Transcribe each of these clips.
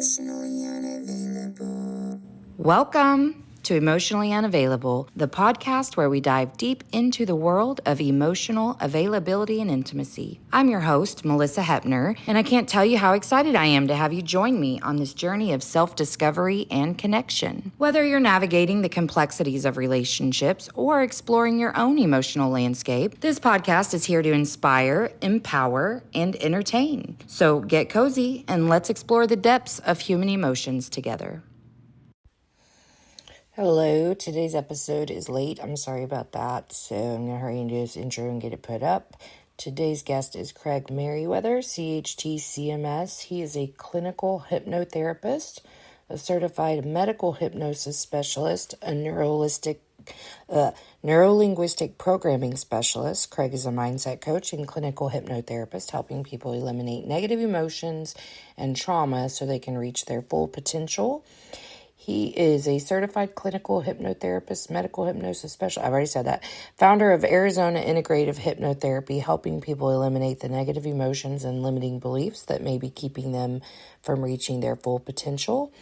Emotionally unavailable. Welcome to Emotionally Unavailable, the podcast where we dive deep into the world of emotional availability and intimacy. I'm your host, Melissa Hepner, and I can't tell you how excited I am to have you join me on this journey of self-discovery and connection. Whether you're navigating the complexities of relationships or exploring your own emotional landscape, this podcast is here to inspire, empower, and entertain. So get cozy and let's explore the depths of human emotions together. Hello, today's episode is late. I'm sorry about that. So I'm going to hurry and do this intro and get it put up. Today's guest is Craig Merriweather, CHT CMS. He is a clinical hypnotherapist, a certified medical hypnosis specialist, a neuro-linguistic programming specialist. Craig is a mindset coach and clinical hypnotherapist, helping people eliminate negative emotions and trauma so they can reach their full potential. He is a certified clinical hypnotherapist, medical hypnosis specialist. I've already said that. Founder of Arizona Integrative Hypnotherapy, helping people eliminate the negative emotions and limiting beliefs that may be keeping them from reaching their full potential.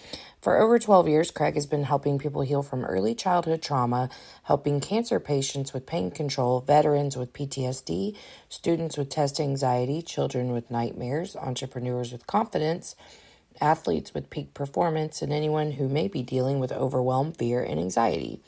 For over 12 years, Craig has been helping people heal from early childhood trauma, helping cancer patients with pain control, veterans with PTSD, students with test anxiety, children with nightmares, entrepreneurs with confidence, athletes with peak performance, and anyone who may be dealing with overwhelm, fear, and anxiety.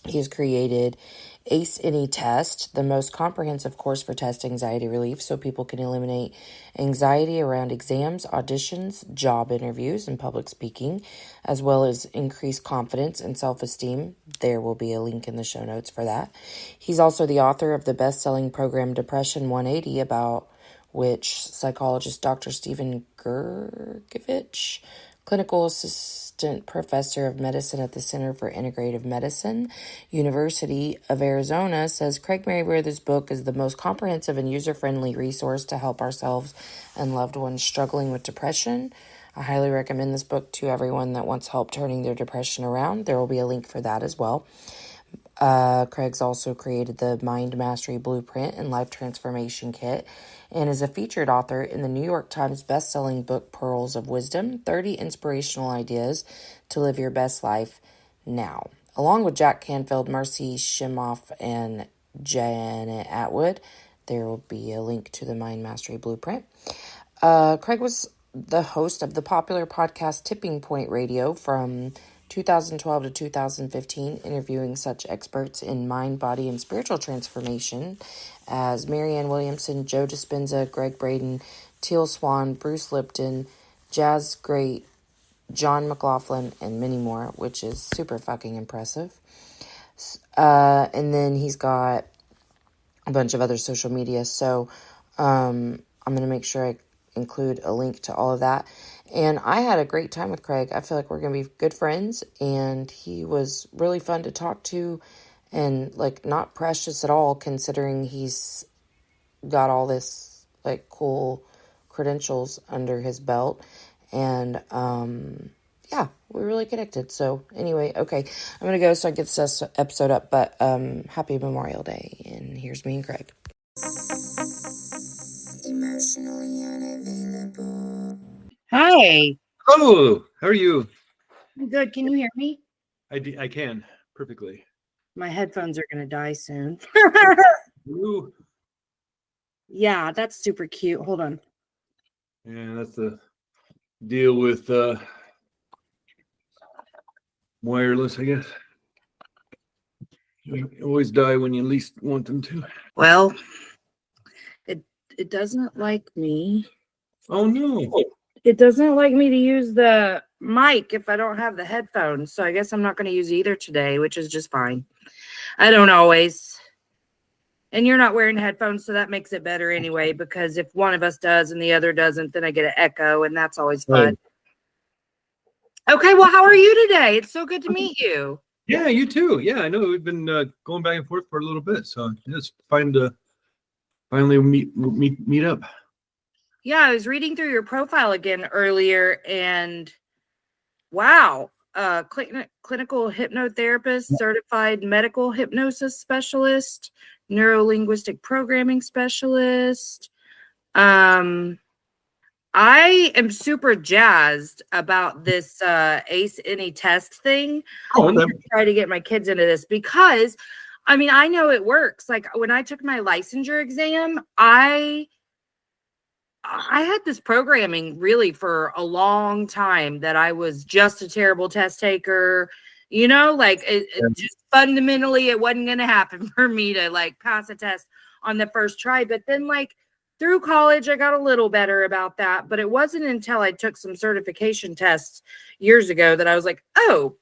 He has created ACE Any Test, the most comprehensive course for test anxiety relief, so people can eliminate anxiety around exams, auditions, job interviews, and public speaking, as well as increase confidence and self-esteem. There will be a link in the show notes for that. He's also the author of the best-selling program Depression 180, about which psychologist Dr. Stephen Gergovich, clinical assistant professor of medicine at the Center for Integrative Medicine, University of Arizona, says Craig Merriweather's book is the most comprehensive and user-friendly resource to help ourselves and loved ones struggling with depression. I highly recommend this book to everyone that wants help turning their depression around. There will be a link for that as well. Craig's also created the Mind Mastery Blueprint and Life Transformation Kit, and is a featured author in the New York Times best-selling book Pearls of Wisdom, 30 Inspirational Ideas to Live Your Best Life Now. Along with Jack Canfield, Marcy Shimoff, and Janet Atwood, there will be a link to the Mind Mastery Blueprint. Craig was the host of the popular podcast Tipping Point Radio from 2012 to 2015, interviewing such experts in mind, body, and spiritual transformation as Marianne Williamson, Joe Dispenza, Greg Braden, Teal Swan, Bruce Lipton, Jazz Great, John McLaughlin, and many more, which is super fucking impressive. And then he's got a bunch of other social media, so I'm going to make sure I include a link to all of that. And I had a great time with Craig. I feel like we're going to be good friends, and he was really fun to talk to and like not precious at all, considering he's got all this like cool credentials under his belt. And yeah, we're really connected. So anyway, okay, I'm going to go so I get this episode up, but happy Memorial Day. And here's me and Craig. Emotionally unavailable. Hi. Oh, how are you? I'm good. Can you hear me? I can perfectly. My headphones are going to die soon. Ooh. Yeah, that's super cute. Hold on. Yeah, that's the deal with wireless, I guess. You always die when you least want them to. Well, it doesn't like me. Oh, no. It doesn't like me to use the mic if I don't have the headphones. So I guess I'm not going to use either today, which is just fine. I don't always. And you're not wearing headphones, so that makes it better anyway, because if one of us does and the other doesn't, then I get an echo, and that's always fun. Right. Okay, well, how are you today? It's so good to meet you. Yeah, you too. Yeah, I know we've been going back and forth for a little bit, so it's fine to finally meet up. Yeah, I was reading through your profile again earlier, and wow, clinical hypnotherapist, certified medical hypnosis specialist, neuro-linguistic programming specialist. I am super jazzed about this ACE any test thing. Oh, I'm going to try to get my kids into this because, I mean, I know it works. Like when I took my licensure exam, I had this programming really for a long time that I was just a terrible test taker. You know, like it just fundamentally, it wasn't going to happen for me to like pass a test on the first try. But then like through college, I got a little better about that. But it wasn't until I took some certification tests years ago that I was like, oh,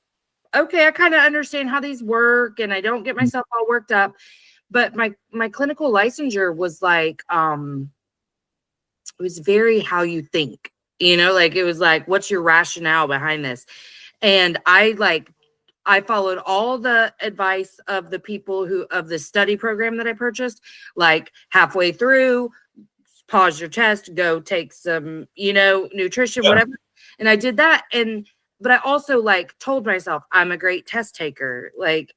okay, I kind of understand how these work and I don't get myself all worked up. But my clinical licensure was like, it was very how you think, you know, like it was like, what's your rationale behind this? And I followed all the advice of the people of the study program that I purchased, like halfway through, pause your test, go take some, you know, nutrition, whatever. And I did that. But I also like told myself I'm a great test taker. Like,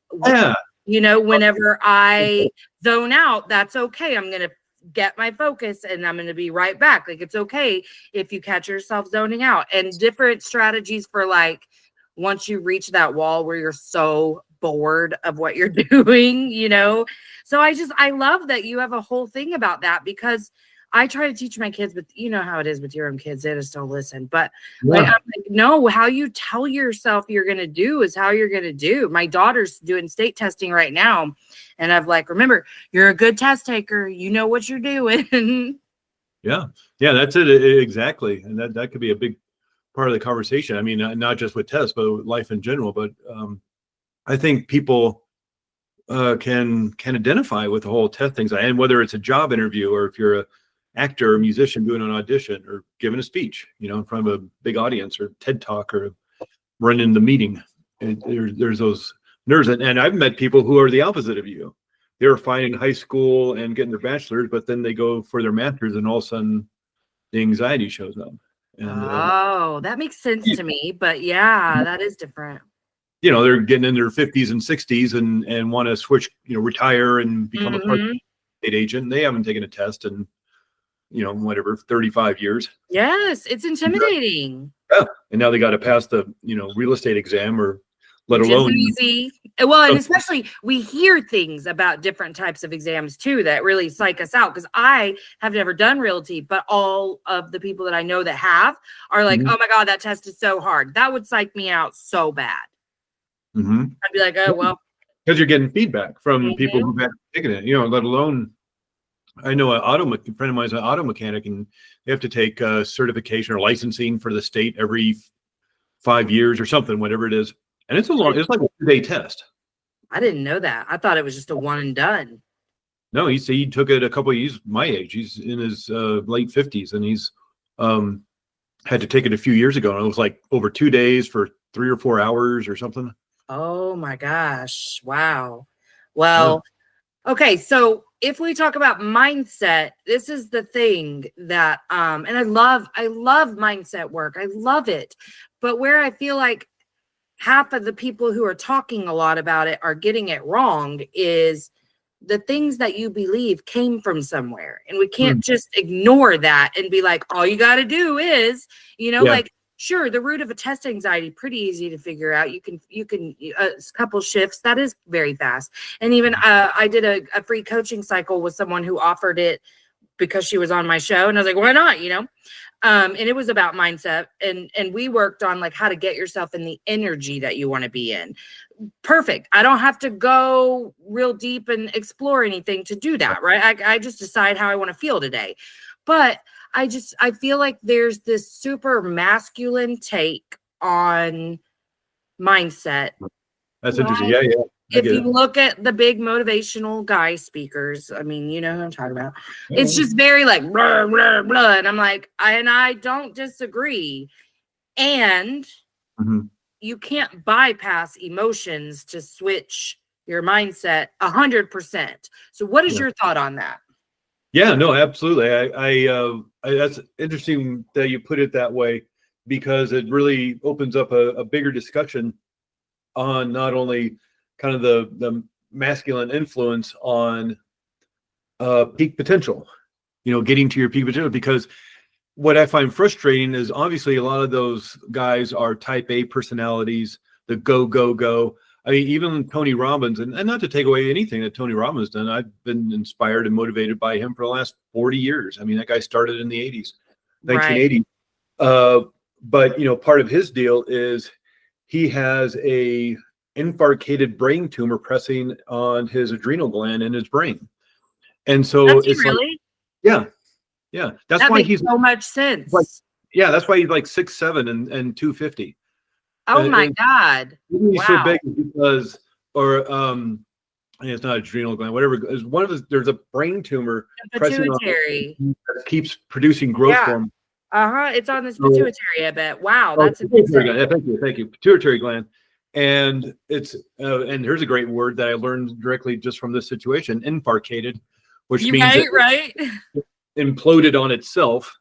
you know, whenever I zone out, that's okay. I'm going to get my focus and I'm going to be right back. Like, it's okay if you catch yourself zoning out, and different strategies for like, once you reach that wall where you're so bored of what you're doing, you know? So I love that you have a whole thing about that, because I try to teach my kids, but you know how it is with your own kids, they just don't listen. But like, I'm like, no, how you tell yourself you're going to do is how you're going to do. My daughter's doing state testing right now. And I've like, remember, you're a good test taker. You know what you're doing. Yeah, that's it. Exactly. And that could be a big part of the conversation. I mean, not just with tests, but with life in general. But I think people can identify with the whole test things. And whether it's a job interview or if you're a actor or musician doing an audition or giving a speech, you know, in front of a big audience, or TED Talk, or running the meeting, there's those nerves. And I've met people who are the opposite of you. They were fine in high school and getting their bachelor's, but then they go for their master's and all of a sudden the anxiety shows up. And, that makes sense to me. But yeah, that is different. You know, they're getting in their 50s and 60s and want to switch, you know, retire and become a part state agent. They haven't taken a test in, you know, whatever, 35 years. Yes, it's intimidating. Yeah. And now they got to pass the, you know, real estate exam, or let alone easy. Well, and especially we hear things about different types of exams too that really psych us out, because I have never done realty, but all of the people that I know that have are like, oh my God, that test is so hard. That would psych me out so bad. I'd be like, oh, well. Because you're getting feedback from people who've had taken it, you know, let alone, I know a friend of mine's an auto mechanic, and they have to take certification or licensing for the state every 5 years or something, whatever it is. And it's like a 2-day test. I didn't know that. I thought it was just a one and done. No, he took it a couple of years, my age. He's in his late 50s, and he's had to take it a few years ago. And it was like over 2 days for 3 or 4 hours or something. Oh my gosh. Wow. Well, okay. So if we talk about mindset, this is the thing that, and I love mindset work. I love it. But where I feel like half of the people who are talking a lot about it are getting it wrong is the things that you believe came from somewhere. And we can't just ignore that and be like, all you got to do is, you know, like, sure, the root of a test anxiety, pretty easy to figure out. You can a couple shifts, that is very fast. And even I did a free coaching cycle with someone who offered it because she was on my show. And I was like, why not, you know? And it was about mindset. And we worked on like how to get yourself in the energy that you want to be in. Perfect. I don't have to go real deep and explore anything to do that, right? I just decide how I want to feel today. But I feel like there's this super masculine take on mindset. That's interesting. Yeah. If you look at the big motivational guy speakers, I mean, you know who I'm talking about. It's just very like blah, blah, blah. And I'm like, I don't disagree. And you can't bypass emotions to switch your mindset 100%. So what is your thought on that? Yeah, no, absolutely. I that's interesting that you put it that way, because it really opens up a bigger discussion on not only kind of the masculine influence on peak potential, you know, getting to your peak potential, because what I find frustrating is obviously a lot of those guys are type A personalities, the go, go, go. I mean, even Tony Robbins, and not to take away anything that Tony Robbins done, I've been inspired and motivated by him for the last 40 years. I mean, that guy started in the 80s, Right. 1980. But, you know, part of his deal is he has a infarcated brain tumor pressing on his adrenal gland in his brain. And so Does he it's like, really? yeah. Yeah, that's That why makes he's so much sense. like, yeah, that's why he's like 6'7" and 250. Oh And, my and God. he's so Wow. big because, or it's not adrenal gland, whatever. Is one of the, there's a brain tumor The pressing on pituitary. that keeps producing growth Yeah. hormone. It's on this So- pituitary, I bet. Wow, Oh, that's pituitary amazing. gland. Yeah, thank you, pituitary gland. And it's and here's a great word that I learned directly just from this situation: infarcated, which means Right? imploded on itself.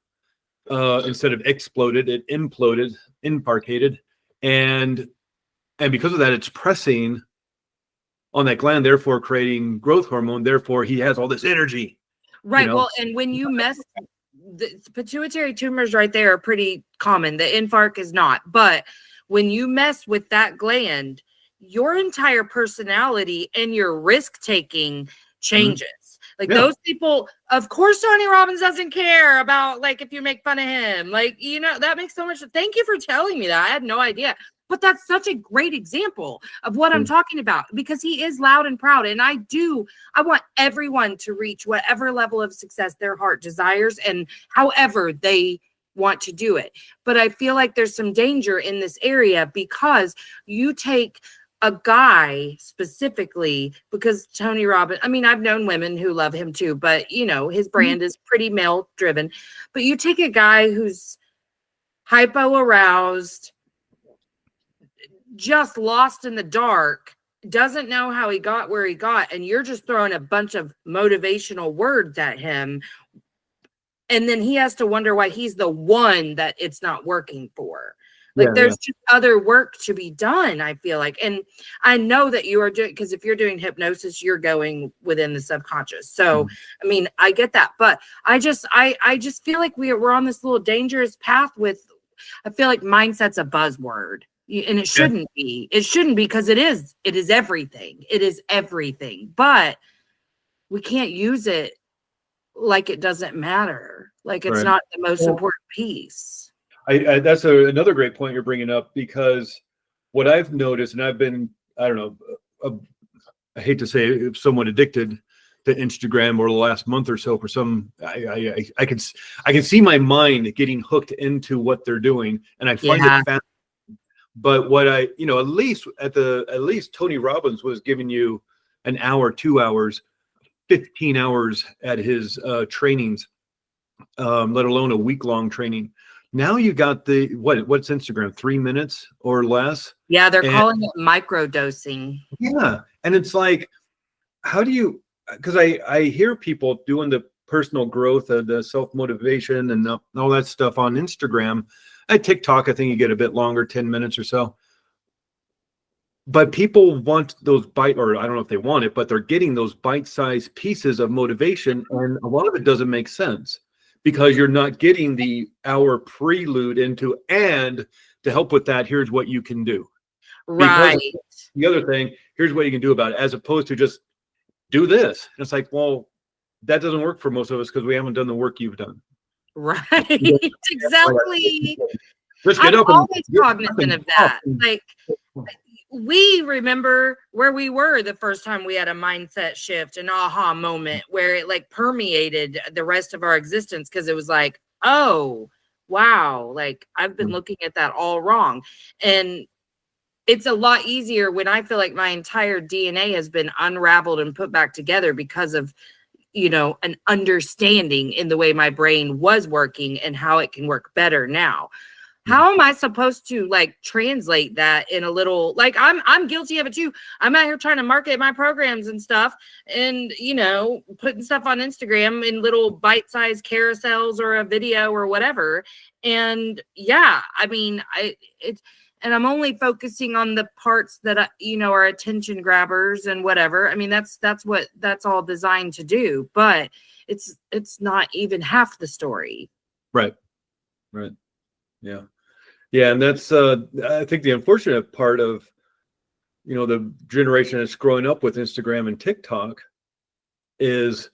Instead of exploded, it imploded, infarcated, and because of that, it's pressing on that gland, therefore creating growth hormone. Therefore, he has all this energy. Right. You know? Well, and when you mess, the pituitary tumors right there are pretty common. The infarct is not. But when you mess with that gland, your entire personality and your risk taking changes. Like those people, of course, Tony Robbins doesn't care about like if you make fun of him. Like, you know, that makes so much. Thank you for telling me that. I had no idea. But that's such a great example of what I'm talking about, because he is loud and proud. And I want everyone to reach whatever level of success their heart desires and however they want to do it. But I feel like there's some danger in this area because you take a guy specifically, because Tony Robbins, I mean, I've known women who love him too, but you know, his brand is pretty male driven. But you take a guy who's hypo aroused, just lost in the dark, doesn't know how he got where he got, and you're just throwing a bunch of motivational words at him. And then he has to wonder why he's the one that it's not working for. Like there's just other work to be done, I feel like. And I know that you are doing, because if you're doing hypnosis, you're going within the subconscious. So, I mean, I get that. But I just feel like we're on this little dangerous path with, I feel like mindset's a buzzword. And it shouldn't be. It shouldn't be, because it is everything. It is everything. But we can't use it like it doesn't matter. Like it's not the most important piece. I that's another great point you're bringing up, because what I've noticed, and I've been, I don't know, I hate to say it, somewhat addicted to Instagram over the last month or so. For some, I can see my mind getting hooked into what they're doing, and I find it fascinating. But what at least Tony Robbins was giving you an hour, 2 hours, 15 hours at his trainings, let alone a week-long training. Now you got the what's Instagram, 3 minutes or less? Yeah, they're calling it microdosing. Yeah, and it's like, how do you? Because I hear people doing the personal growth, the self-motivation, and all that stuff on Instagram. At TikTok, I think you get a bit longer, 10 minutes or so. But people want those or I don't know if they want it, but they're getting those bite-sized pieces of motivation, and a lot of it doesn't make sense, because you're not getting the hour prelude into, and to help with that, here's what you can do. Right. Because the other thing, here's what you can do about it, as opposed to just do this. And it's like, well, that doesn't work for most of us because we haven't done the work you've done. Right. Exactly. Just get I'm up always cognizant of that. Like, we remember where we were the first time we had a mindset shift, an aha moment where it like permeated the rest of our existence, because it was like, oh, wow, like I've been looking at that all wrong. And it's a lot easier when I feel like my entire DNA has been unraveled and put back together because of, you know, an understanding in the way my brain was working and how it can work better now. How am I supposed to like translate that in a little, like I'm guilty of it too. I'm out here trying to market my programs and stuff, and you know, putting stuff on Instagram in little bite-sized carousels or a video or whatever. And yeah, I mean, and I'm only focusing on the parts that are attention grabbers and whatever. I mean, that's what that's all designed to do, but it's not even half the story. Right. Right. Yeah. Yeah. And that's, I think the unfortunate part of, the generation that's growing up with Instagram and TikTok is,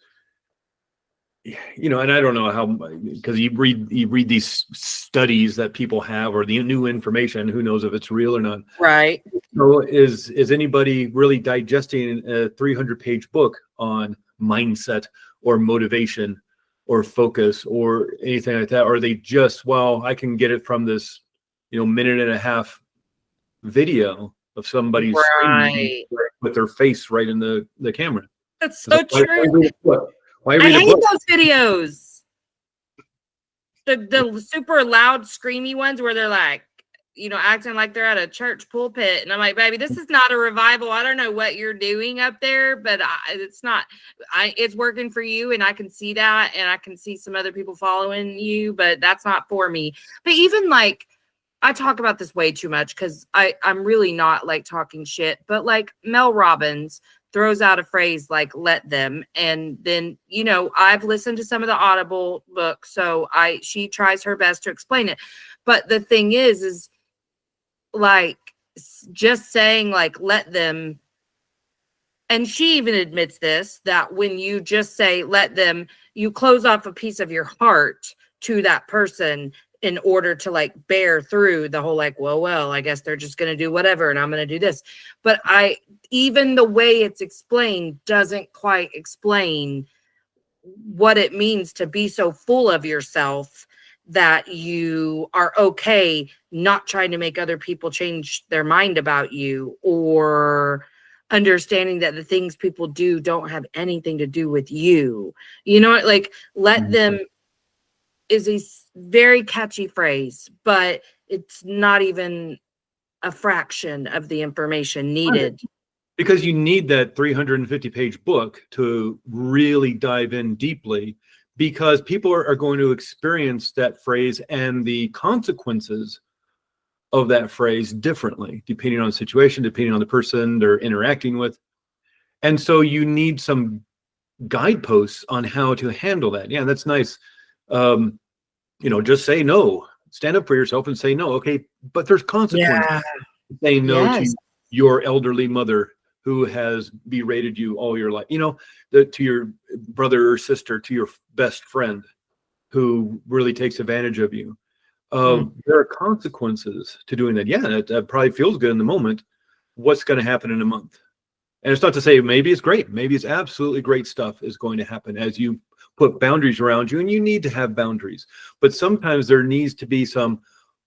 and I don't know how, because you read these studies that people have, or the new information, who knows if it's real or not. Right. So is anybody really digesting a 300-page book on mindset or motivation or focus or anything like that? Or are they just, well, I can get it from this, minute and a half video of somebody screaming Right. with their face right in the camera? That's It's so like, why true. read a book? Why I read a hate book? those videos. The super loud, screamy ones where they're like, acting like they're at a church pulpit. And I'm like, baby, this is not a revival. I don't know what you're doing up there, but it's not. It's working for you, and I can see that, and I can see some other people following you, but that's not for me. But even like, I talk about this way too much because I'm really not like talking shit, but like Mel Robbins throws out a phrase like "let them," and then I've listened to some of the Audible books, so she tries her best to explain it. But the thing is like just saying like "let them," and she even admits this, that when you just say "let them," you close off a piece of your heart to that person in order to like bear through the whole like, well, I guess they're just going to do whatever and I'm going to do this. But even the way it's explained doesn't quite explain what it means to be so full of yourself that you are okay not trying to make other people change their mind about you, or understanding that the things people do don't have anything to do with you. Like let them is a very catchy phrase, but it's not even a fraction of the information needed. Because you need that 350-page book to really dive in deeply, because people are going to experience that phrase and the consequences of that phrase differently, depending on the situation, depending on the person they're interacting with. And so you need some guideposts on how to handle that. Yeah, that's nice. Just say no. Stand up for yourself and say no. Okay, but there's consequences. Yeah. Saying no Yes. to your elderly mother who has berated you all your life, to your brother or sister, to your best friend who really takes advantage of you. There are consequences to doing that. Yeah, that probably feels good in the moment. What's going to happen in a month? And it's not to say maybe it's great. Maybe it's absolutely great stuff is going to happen as you put boundaries around you, and you need to have boundaries. But sometimes there needs to be some,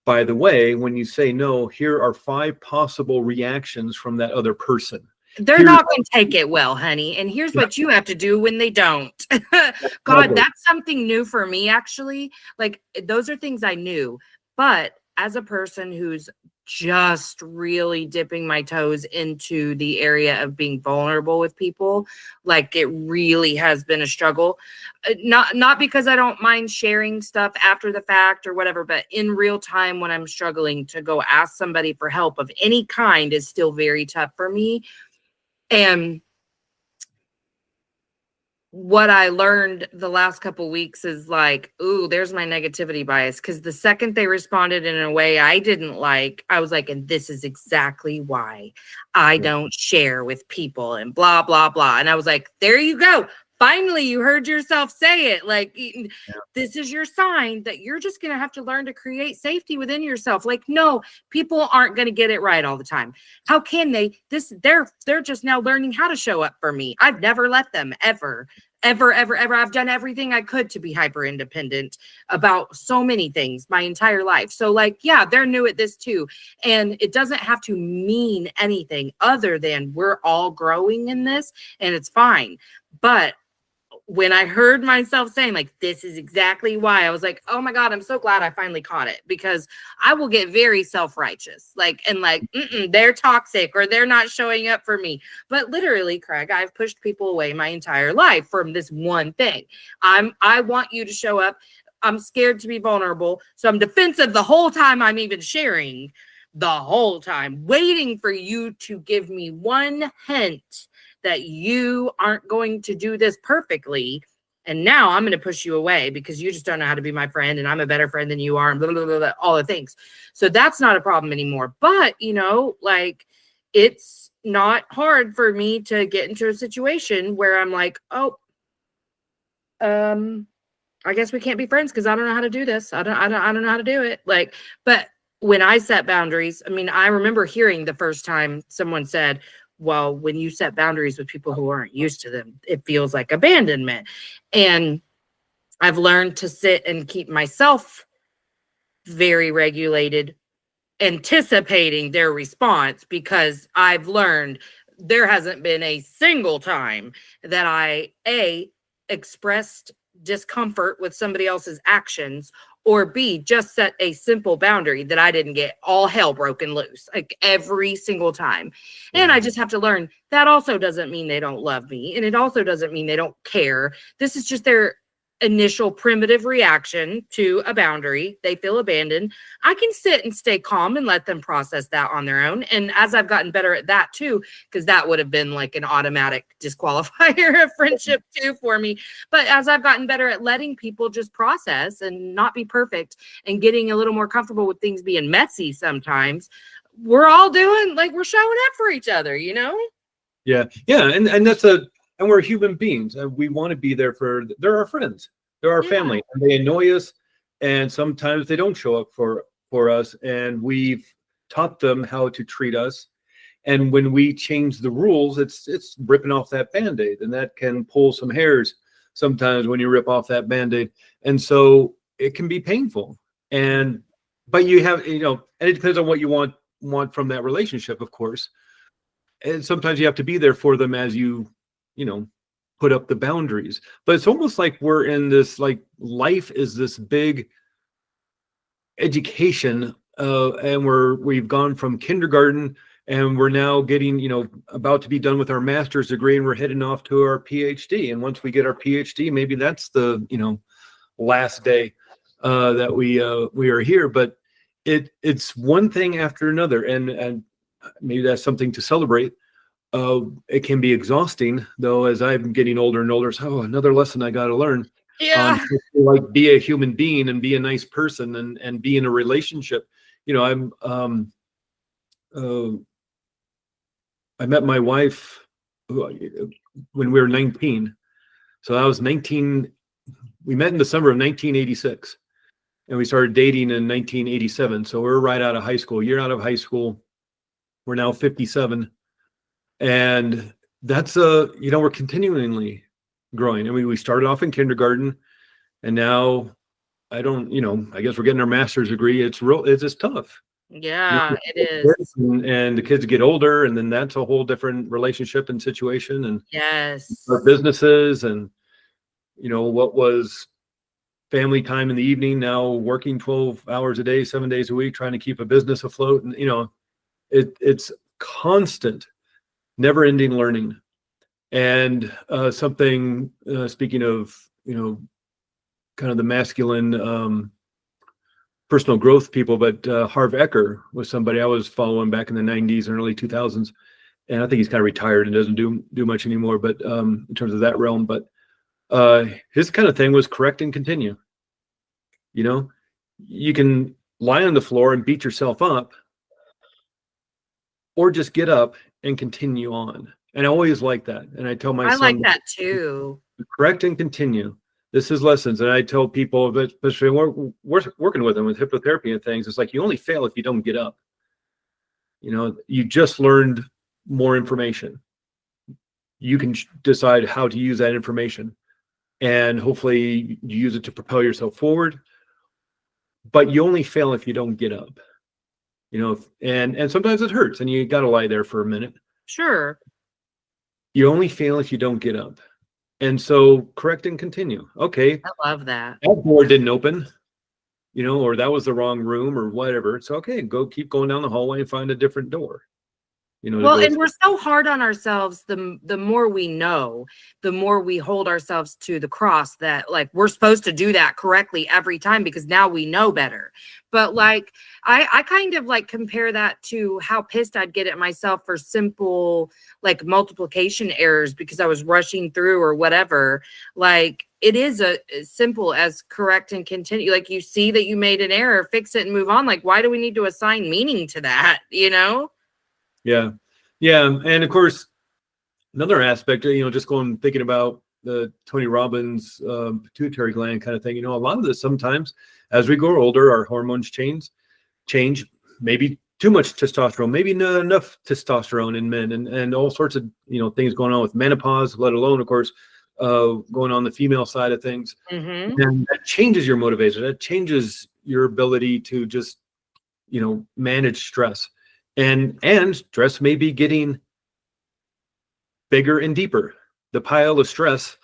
by the way, when you say no, here are 5 possible reactions from that other person. They're not going to take it well, honey. And here's what you have to do when they don't. God, that's something new for me, actually. Like, those are things I knew. But as a person who's just really dipping my toes into the area of being vulnerable with people, like, it really has been a struggle. Not because I don't mind sharing stuff after the fact or whatever, but in real time when I'm struggling, to go ask somebody for help of any kind is still very tough for me. And what I learned the last couple weeks is like, ooh, there's my negativity bias. Because the second they responded in a way I didn't like, I was like, and this is exactly why I don't share with people and blah, blah, blah. And I was like, there you go. Finally, you heard yourself say it. Like, this is your sign that you're just going to have to learn to create safety within yourself. Like, no, people aren't going to get it right all the time. How can they? They're just now learning how to show up for me. I've never let them ever. I've done everything I could to be hyper independent about so many things my entire life. So like, yeah, they're new at this too. And it doesn't have to mean anything other than we're all growing in this and it's fine. But when I heard myself saying like, this is exactly why, I was like, oh my God, I'm so glad I finally caught it, because I will get very self-righteous, they're toxic or they're not showing up for me. But literally, Craig, I've pushed people away my entire life from this one thing. I want you to show up. I'm scared to be vulnerable. So I'm defensive the whole time I'm even sharing, the whole time, waiting for you to give me one hint that you aren't going to do this perfectly. And now I'm going to push you away because you just don't know how to be my friend and I'm a better friend than you are and blah, blah, blah, blah, all the things. So that's not a problem anymore. But, you know, like it's not hard for me to get into a situation where I'm like, oh, I guess we can't be friends because I don't know how to do this. I don't know how to do it. Like, but when I set boundaries, I mean, I remember hearing the first time someone said, well, when you set boundaries with people who aren't used to them, it feels like abandonment. And I've learned to sit and keep myself very regulated, anticipating their response, because I've learned there hasn't been a single time that I expressed discomfort with somebody else's actions, or B, just set a simple boundary that I didn't get all hell broken loose, like every single time. And I just have to learn that also doesn't mean they don't love me. And it also doesn't mean they don't care. This is just their initial primitive reaction to a boundary. They feel abandoned. I can sit and stay calm and let them process that on their own. And as I've gotten better at that too, because that would have been like an automatic disqualifier of friendship too for me. But as I've gotten better at letting people just process and not be perfect and getting a little more comfortable with things being messy sometimes, we're all doing, like, we're showing up for each other, you know? Yeah. And we're human beings, and we want to be there they're our friends, they're our family, and they annoy us, and sometimes they don't show up for us, and we've taught them how to treat us. And when we change the rules, it's ripping off that Band-Aid, and that can pull some hairs sometimes when you rip off that Band-Aid. And so it can be painful. But you have, and it depends on what you want from that relationship, of course. And sometimes you have to be there for them as you put up the boundaries. But it's almost like we're in this, like, life is this big education, and we've gone from kindergarten, and we're now getting, about to be done with our master's degree, and we're heading off to our PhD. And once we get our PhD, maybe that's the, last day that we are here. But it's one thing after another, and maybe that's something to celebrate. It can be exhausting, though, as I'm getting older and older. So another lesson I got to learn. Yeah. Like, be a human being and be a nice person and be in a relationship. I met my wife when we were 19. So I was 19. We met in December of 1986, and we started dating in 1987. So we're right out of high school, year out of high school. We're now 57. And that's we're continually growing. I mean, we started off in kindergarten, and now I guess we're getting our master's degree. It's just tough. Yeah, it is. And the kids get older, and then that's a whole different relationship and situation. And Yes, our businesses, and what was family time in the evening, now working 12 hours a day, 7 days a week, trying to keep a business afloat. And it's constant, never-ending learning. And something, speaking of, kind of the masculine personal growth people, but Harv Eker was somebody I was following back in the 90s and early 2000s. And I think he's kind of retired and doesn't do much anymore, but in terms of that realm. But his kind of thing was correct and continue. You can lie on the floor and beat yourself up, or just get up and continue on. And I always like that. And I tell my son, I like that too. Correct and continue. This is lessons. And I tell people, but especially when we're working with them with hypnotherapy and things, it's like, you only fail if you don't get up. You just learned more information. You can decide how to use that information, and hopefully you use it to propel yourself forward. But you only fail if you don't get up. And sometimes it hurts, and you got to lie there for a minute. Sure. You only fail if you don't get up. And so correct and continue. Okay. I love that. That door didn't open, or that was the wrong room or whatever. So, okay, keep going down the hallway and find a different door. Well, and we're so hard on ourselves. The more we know, the more we hold ourselves to the cross that, like, we're supposed to do that correctly every time because now we know better. But like, I kind of like compare that to how pissed I'd get at myself for simple, like, multiplication errors because I was rushing through or whatever. Like, it is as simple as correct and continue. Like, you see that you made an error, fix it and move on. Like, why do we need to assign meaning to that? Yeah. And of course, another aspect, just thinking about the Tony Robbins pituitary gland kind of thing, a lot of this sometimes as we grow older, our hormones change, maybe too much testosterone, maybe not enough testosterone in men, and all sorts of, things going on with menopause, let alone, of course, going on the female side of things. Mm-hmm. And that changes your motivation. That changes your ability to just, manage stress. And stress may be getting bigger and deeper. The pile of stress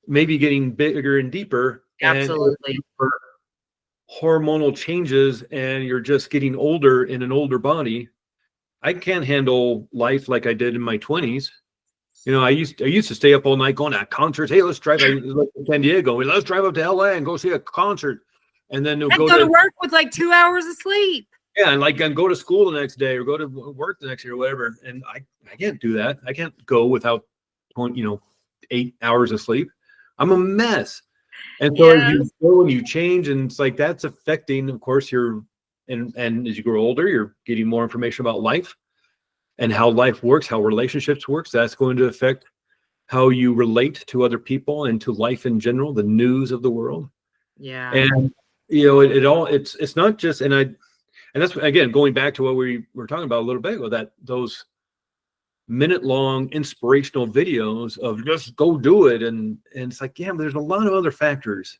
may be getting bigger and deeper. Absolutely. And hormonal changes, and you're just getting older in an older body. I can't handle life like I did in my 20s. I used to stay up all night going to concerts. Hey, let's drive to San Diego. Let's drive up to LA and go see a concert. And then go to work with like 2 hours of sleep. Yeah, and go to school the next day or go to work the next day or whatever. And I can't do that. I can't go without 8 hours of sleep. I'm a mess. And so you go and you change, and it's like that's affecting, of course, and as you grow older, you're getting more information about life and how life works, how relationships works. That's going to affect how you relate to other people and to life in general, the news of the world. Yeah. And it's not just, and that's, again, going back to what we were talking about a little bit ago, that those minute-long inspirational videos of just go do it, and it's like, yeah, there's a lot of other factors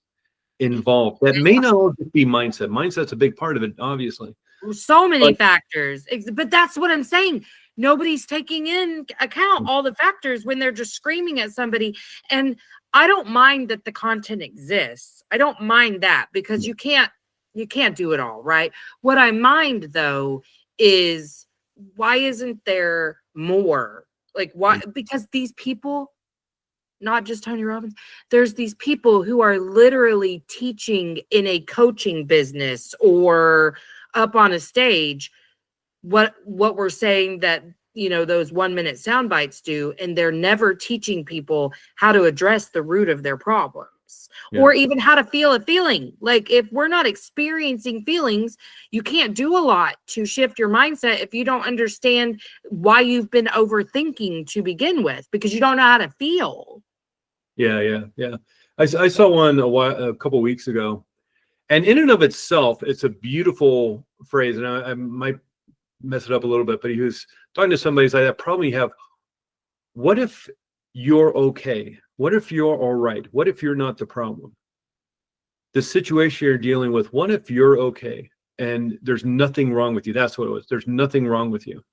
involved that may not all just be mindset. Mindset's a big part of it, obviously. So many factors, but that's what I'm saying. Nobody's taking in account all the factors when they're just screaming at somebody. And I don't mind that the content exists. I don't mind that, because you can't do it all, right? What I mind, though, is why isn't there more? Like, why? Because these people, not just Tony Robbins, there's these people who are literally teaching in a coaching business or up on a stage what we're saying that those 1 minute sound bites do, and they're never teaching people how to address the root of their problems. Or even how to feel a feeling. Like, if we're not experiencing feelings, you can't do a lot to shift your mindset if you don't understand why you've been overthinking to begin with, because you don't know how to feel. Yeah. I saw one a couple weeks ago, and in and of itself, it's a beautiful phrase, and I might mess it up a little bit, but he was talking to somebody. He's like, that problem you have, what if you're okay? What if you're all right? What if you're not the problem? The situation you're dealing with, what if you're okay and there's nothing wrong with you? That's what it was. There's nothing wrong with you.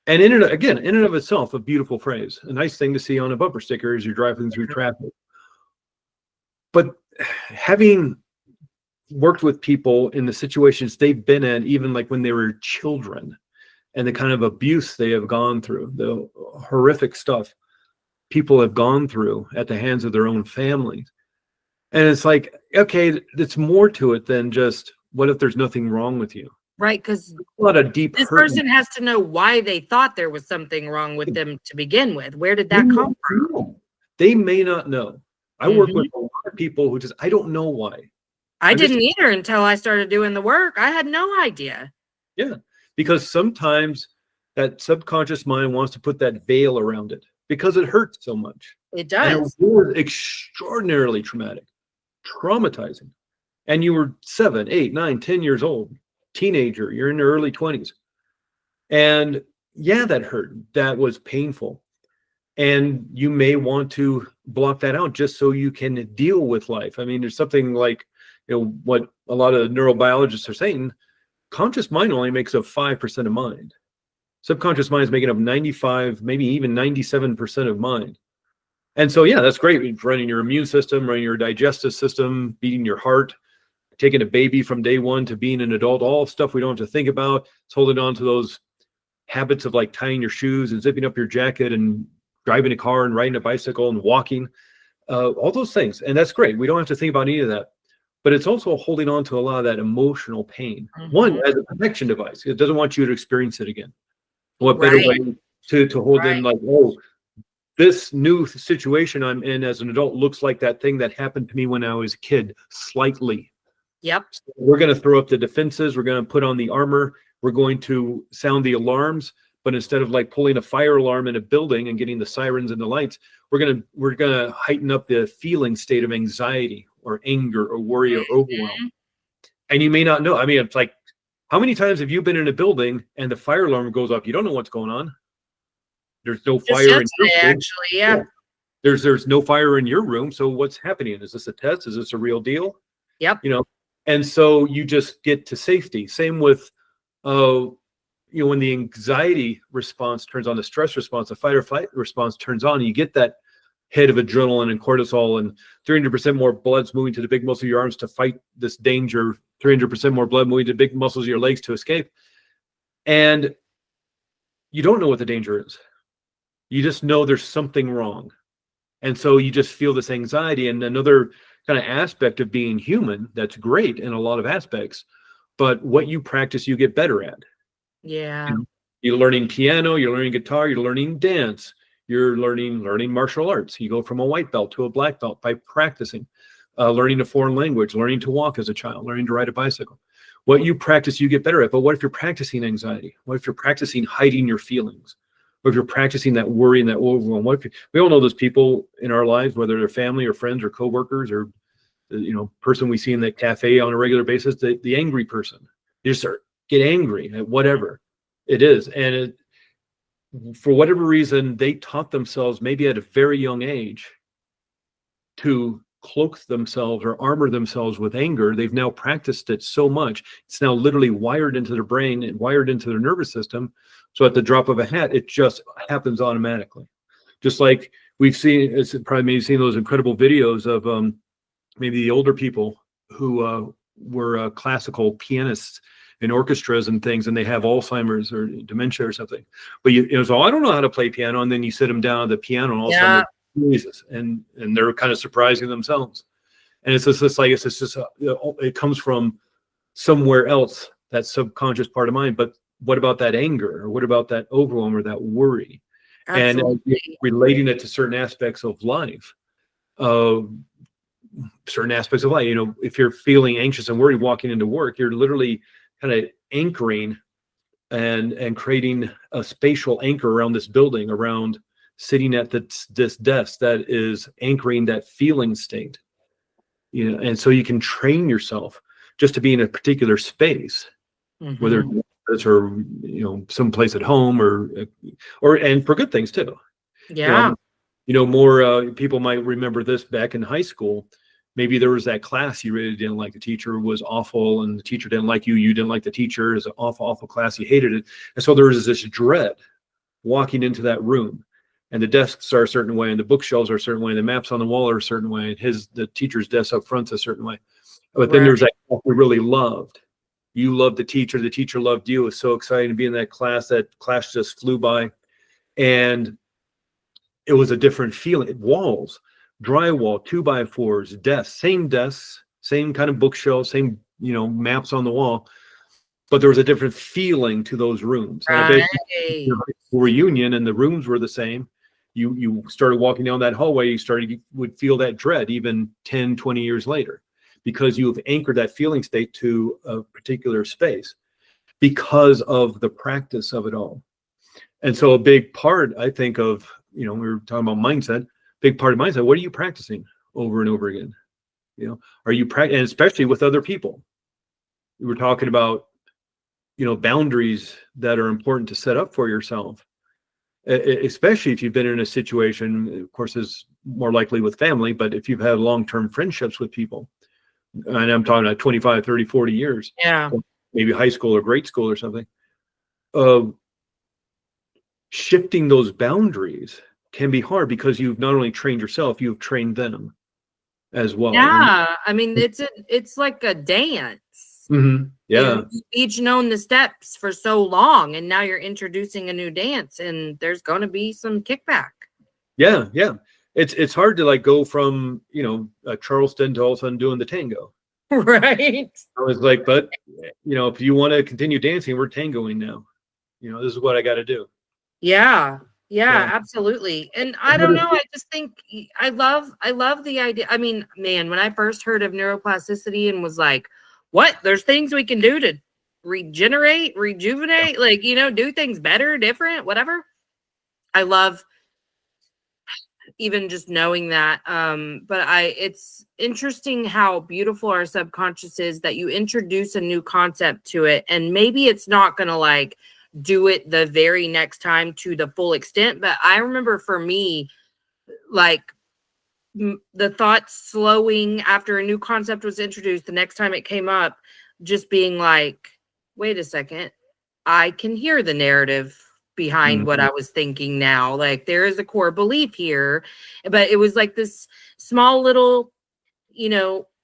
And in and of itself, a beautiful phrase, a nice thing to see on a bumper sticker as you're driving through traffic. But having worked with people in the situations they've been in, even like when they were children, and the kind of abuse they have gone through, the horrific stuff people have gone through at the hands of their own families. And it's like, okay, it's more to it than just, what if there's nothing wrong with you? Right, because a lot of deep this hurt. person has to know why they thought there was something wrong with them to begin with. Where did that come from? They may not know. I work with a lot of people who just, I don't know why. I didn't either until I started doing the work. I had no idea. Yeah, because sometimes that subconscious mind wants to put that veil around it because it hurts so much. It does. And it was extraordinarily traumatizing. And you were 7, 8, 9, 10 years old, teenager, you're in your early 20s. And yeah, that hurt. That was painful. And you may want to block that out just so you can deal with life. I mean, there's something like, what a lot of neurobiologists are saying, conscious mind only makes up 5% of mind. Subconscious mind is making up 95, maybe even 97% of mind. And so, yeah, that's great. Running your immune system, running your digestive system, beating your heart, taking a baby from day one to being an adult, all stuff we don't have to think about. It's holding on to those habits of like tying your shoes and zipping up your jacket and driving a car and riding a bicycle and walking, all those things. And that's great. We don't have to think about any of that. But it's also holding on to a lot of that emotional pain. One, as a protection device. It doesn't want you to experience it again. What better way to hold in, like, oh, this new situation I'm in as an adult looks like that thing that happened to me when I was a kid, slightly. Yep. So we're going to throw up the defenses. We're going to put on the armor. We're going to sound the alarms. But instead of like pulling a fire alarm in a building and getting the sirens and the lights, we're gonna heighten up the feeling state of anxiety or anger or worry or overwhelm. And you may not know. I mean, it's like, how many times have you been in a building and the fire alarm goes off? You don't know what's going on. There's no Just fire in your yesterday, room. actually, yeah. There's no fire in your room. So what's happening? Is this a test? Is this a real deal? Yep. You know, and so you just get to safety. Same with, when the anxiety response turns on, the stress response, the fight or flight response turns on, you get that hit of adrenaline and cortisol, and 300% more blood's moving to the big muscles of your arms to fight this danger, 300% more blood moving to the big muscles of your legs to escape. And you don't know what the danger is. You just know there's something wrong. And so you just feel this anxiety. And another kind of aspect of being human that's great in a lot of aspects, but what you practice, you get better at. Yeah. You're learning piano, you're learning guitar, you're learning dance, you're learning martial arts. You go from a white belt to a black belt by practicing, learning a foreign language, learning to walk as a child, learning to ride a bicycle. What you practice, you get better at. But what if you're practicing anxiety? What if you're practicing hiding your feelings? What if you're practicing that worry and that overwhelm? We all know those people in our lives, whether they're family or friends or coworkers or person we see in that cafe on a regular basis, the angry person. You just get angry at whatever it is. And for whatever reason, they taught themselves, maybe at a very young age, to cloak themselves or armor themselves with anger. They've now practiced it so much. It's now literally wired into their brain and wired into their nervous system. So at the drop of a hat, it just happens automatically. Just like we've seen, it's probably maybe seen those incredible videos of maybe the older people who were classical pianists in orchestras and things, and they have Alzheimer's or dementia or something. But so I don't know how to play piano, and then you sit them down at the piano, and all of a sudden, Jesus, and they're kind of surprising themselves. And it's just it comes from somewhere else, that subconscious part of mind. But what about that anger, or what about that overwhelm, or that worry? Absolutely. And relating it to certain aspects of life. Certain aspects of life, if you're feeling anxious and worried walking into work, you're literally kind of anchoring and creating a spatial anchor around this building, around sitting at this desk that is anchoring that feeling state. And so you can train yourself just to be in a particular space, whether it's or someplace at home or and for good things too. Yeah. More people might remember this back in high school. Maybe there was that class you really didn't like. The teacher was awful, and the teacher didn't like you. You didn't like the teacher. It's an awful, awful class. You hated it. And so there was this dread walking into that room. And the desks are a certain way, and the bookshelves are a certain way, and the maps on the wall are a certain way, and the teacher's desk up front's a certain way. But then there's that class we really loved. You loved the teacher loved you. It was so exciting to be in that class. That class just flew by. And it was a different feeling. Walls, drywall, 2x4s, desks, same kind of bookshelves, same, maps on the wall. But there was a different feeling to those rooms. Right. And reunion, and the rooms were the same. You started walking down that hallway, you would feel that dread even 10, 20 years later, because you've anchored that feeling state to a particular space because of the practice of it all. And so a big part, I think, of, we were talking about mindset, big part of mindset, what are you practicing over and over again? Are you and especially with other people? We were talking about, boundaries that are important to set up for yourself, especially if you've been in a situation, of course, is more likely with family, but if you've had long-term friendships with people, and I'm talking about 25, 30, 40 years, maybe high school or grade school or something, shifting those boundaries can be hard because you've not only trained yourself, you've trained them as well. Yeah. I mean, it's like a dance. Mm-hmm. Yeah. You've each known the steps for so long, and now you're introducing a new dance, and there's going to be some kickback. Yeah. Yeah. It's hard to go from, Charleston to all of a sudden doing the tango. Right. I was like, but, if you want to continue dancing, we're tangoing now. This is what I got to do. Yeah. Yeah, So, absolutely. And I but don't know, I just think I love the idea. I mean, man, when I first heard of neuroplasticity and was like, what? There's things we can do to regenerate, rejuvenate, like, do things better, different, whatever. I love even just knowing that. But it's interesting how beautiful our subconscious is, that you introduce a new concept to it, and maybe it's not gonna like do it the very next time to the full extent. But I remember for me, like the thought slowing after a new concept was introduced, the next time it came up, just being like, wait a second, I can hear the narrative behind what I was thinking now. Like there is a core belief here, but it was like this small little,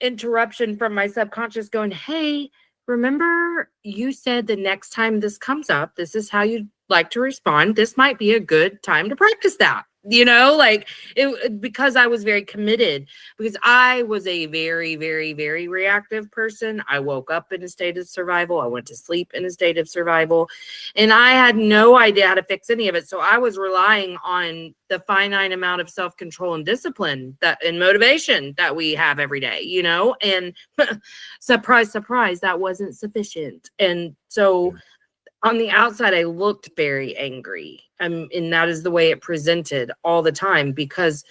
interruption from my subconscious going, hey, remember you said the next time this comes up, this is how you'd like to respond. This might be a good time to practice that. Like it, because I was very committed, because I was a very, very, very reactive person. I woke up in a state of survival. I went to sleep in a state of survival, and I had no idea how to fix any of it. So I was relying on the finite amount of self-control and discipline and motivation that we have every day, and surprise, surprise, that wasn't sufficient. And so on the outside, I looked very angry. And that is the way it presented all the time, because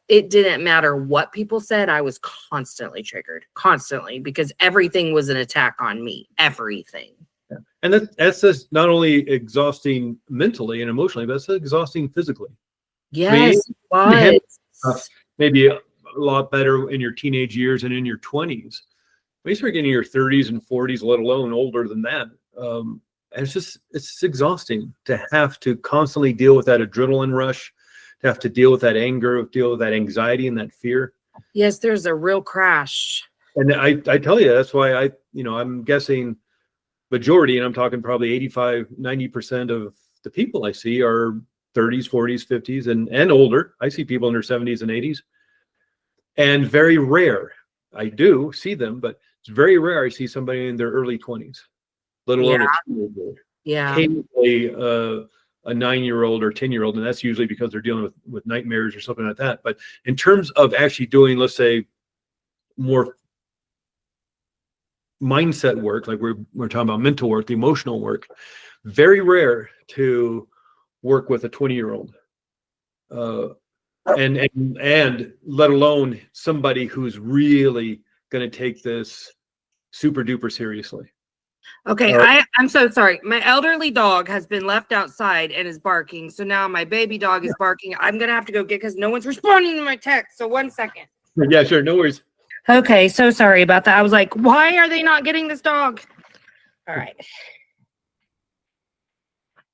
it didn't matter what people said. I was constantly triggered, constantly, because everything was an attack on me, everything. yeah. And that's just not only exhausting mentally and emotionally, but it's exhausting physically. Yes, I mean, it was. maybe a lot better in your teenage years and in your 20s. When you start getting your 30s and 40s, let alone older than that, and it's exhausting to have to constantly deal with that adrenaline rush, to have to deal with that anger, deal with that anxiety and that fear. Yes, there's a real crash. And I tell you, that's why I'm guessing majority, and I'm talking probably 85, 90% of the people I see are 30s, 40s, 50s, and older. I see people in their 70s and 80s. And very rare, I do see them, but it's very rare I see somebody in their early 20s, let alone a teenager. Yeah. Occasionally, a 9-year-old or 10-year-old, and that's usually because they're dealing with nightmares or something like that. But in terms of actually doing, let's say, more mindset work, like we're talking about mental work, the emotional work, very rare to work with a 20-year-old. And let alone somebody who's really going to take this super duper seriously. Okay, I'm so sorry. My elderly dog has been left outside and is barking. So now my baby dog is barking. I'm going to have to go get, because no one's responding to my text. So 1 second. Yeah, sure. No worries. Okay, so sorry about that. I was like, why are they not getting this dog? All right.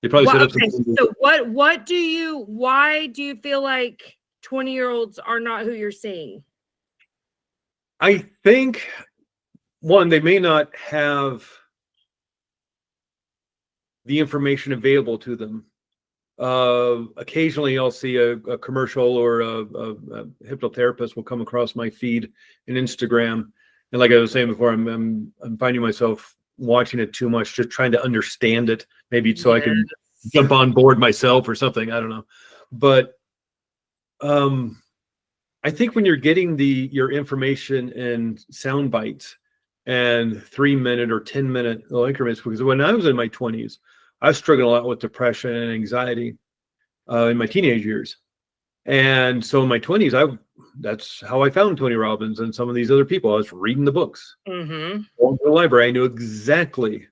They probably set up Okay, some. so why do you feel like 20-year-olds are not who you're seeing? I think, one, they may not have the information available to them. Occasionally I'll see a commercial, or a hypnotherapist will come across my feed in Instagram. And like I was saying before, I'm finding myself watching it too much, just trying to understand it, maybe so I can jump on board myself or something. I don't know. But I think when you're getting your information in sound bites and 3-minute or 10-minute increments, because when I was in my 20s, I was struggling a lot with depression and anxiety in my teenage years. And so in my 20s, that's how I found Tony Robbins and some of these other people. I was reading the books. Mm-hmm. Going to the library, I knew exactly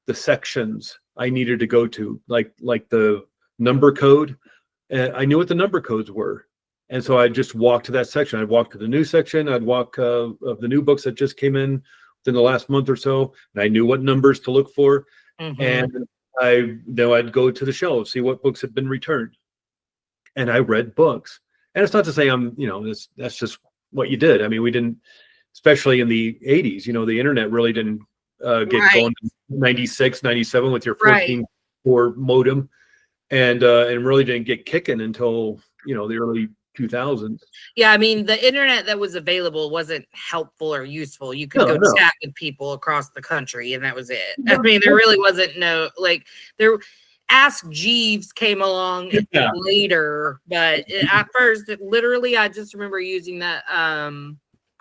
the sections I needed to go to, like the number code. I knew what the number codes were. And so I'd just walk to that section. I'd walk to the new section. I'd walk of the new books that just came in within the last month or so. And I knew what numbers to look for. Mm-hmm. And I'd go to the shelves, see what books had been returned. And I read books. And it's not to say that's just what you did. I mean, we didn't, especially in the 80s, the internet really didn't get going in 96, 97 with your 14.4 modem, and really didn't get kicking until, the early 2000s. Yeah, I mean, the internet that was available wasn't helpful or useful. You could go chat with people across the country, and that was it. I mean, there really wasn't Ask Jeeves came along later, but at first, literally, I just remember using that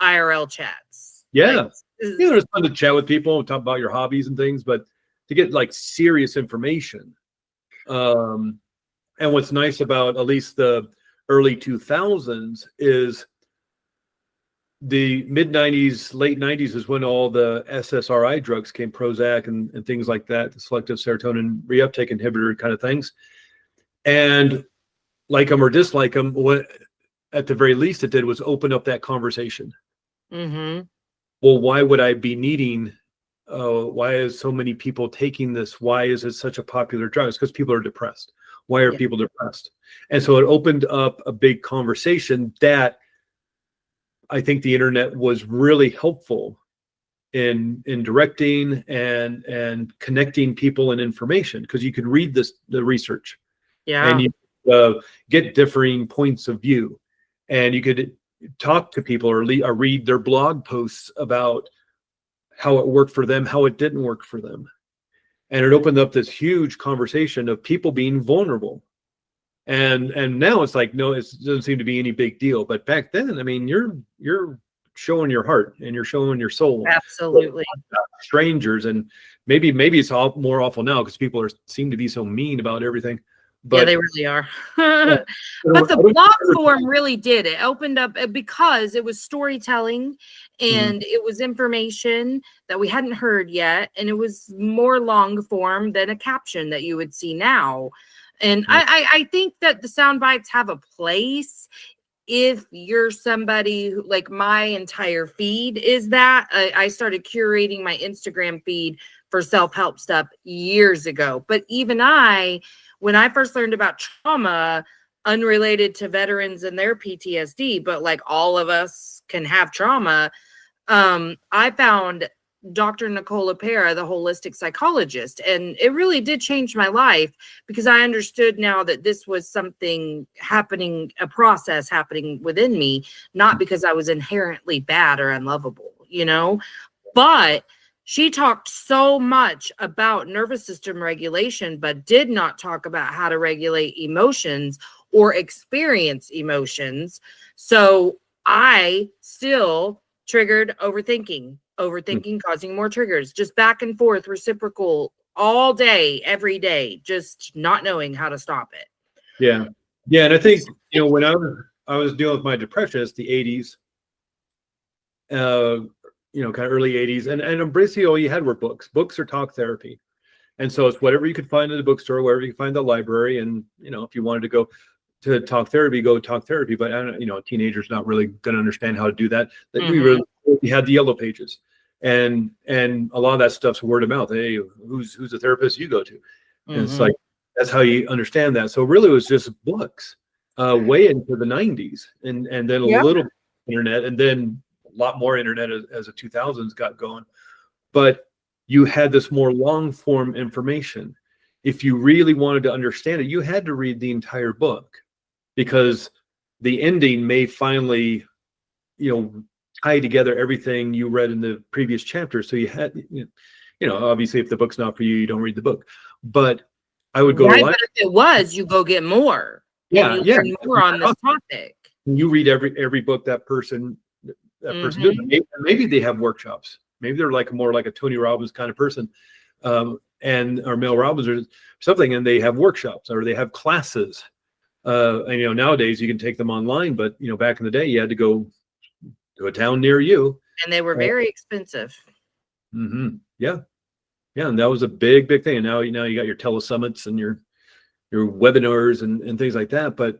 IRL chats. Yeah. Like, There's fun to chat with people and talk about your hobbies and things, but to get like serious information. And what's nice about at least the early 2000s is the mid 90s, late 90s is when all the SSRI drugs came, Prozac and things like that, the selective serotonin reuptake inhibitor kind of things. And like them or dislike them, what at the very least it did was open up that conversation. Mm-hmm. Well, why would I be needing, why is so many people taking this? Why is it such a popular drug? It's because people are depressed. Why are people depressed? And so it opened up a big conversation that I think the internet was really helpful in directing and connecting people and information, because you could read the research and you get differing points of view, and you could talk to people or read their blog posts about how it worked for them, how it didn't work for them. And it opened up this huge conversation of people being vulnerable. And now it's like, no, it doesn't seem to be any big deal. But back then, I mean, you're showing your heart and you're showing your soul. Absolutely. Strangers, and maybe it's all more awful now because people seem to be so mean about everything. But yeah, they really are. But the blog form really did. It opened up because it was storytelling and it was information that we hadn't heard yet. And it was more long form than a caption that you would see now. And I think that the sound bites have a place if you're somebody who, like my entire feed is that. I started curating my Instagram feed for self-help stuff years ago. But even when I first learned about trauma, unrelated to veterans and their PTSD, but like all of us can have trauma, I found Dr. Nicole Pera, the holistic psychologist, and it really did change my life because I understood now that this was something happening, a process happening within me, not because I was inherently bad or unlovable, but she talked so much about nervous system regulation, but did not talk about how to regulate emotions or experience emotions. So I still triggered overthinking causing more triggers, just back and forth, reciprocal all day, every day, just not knowing how to stop it. Yeah. And I think, when I was dealing with my depression, it's the 80s, kind of early 80s. And basically all you had were books or talk therapy. And so it's whatever you could find in the bookstore, wherever you could find the library. And, if you wanted to go to talk therapy, go talk therapy. But, a teenager's not really going to understand how to do that. We had the yellow pages. And a lot of that stuff's word of mouth. Hey, who's the therapist you go to? And it's like, that's how you understand that. So really it was just books way into the 90s and then a little internet, and then a lot more internet as the 2000s got going. But you had this more long form information. If you really wanted to understand it, you had to read the entire book, because the ending may finally, tie together everything you read in the previous chapter. So you had, obviously if the book's not for you, you don't read the book. But I would go. Right, but if it was, you go get more. Yeah, learn more on this topic. You read every book that person does. Maybe they have workshops. Maybe they're more like a Tony Robbins kind of person, or Mel Robbins or something, and they have workshops or they have classes. And nowadays you can take them online, but back in the day you had to go to a town near you, and they were very expensive. Yeah, and that was a big thing. And now you got your telesummits and your webinars and things like that. But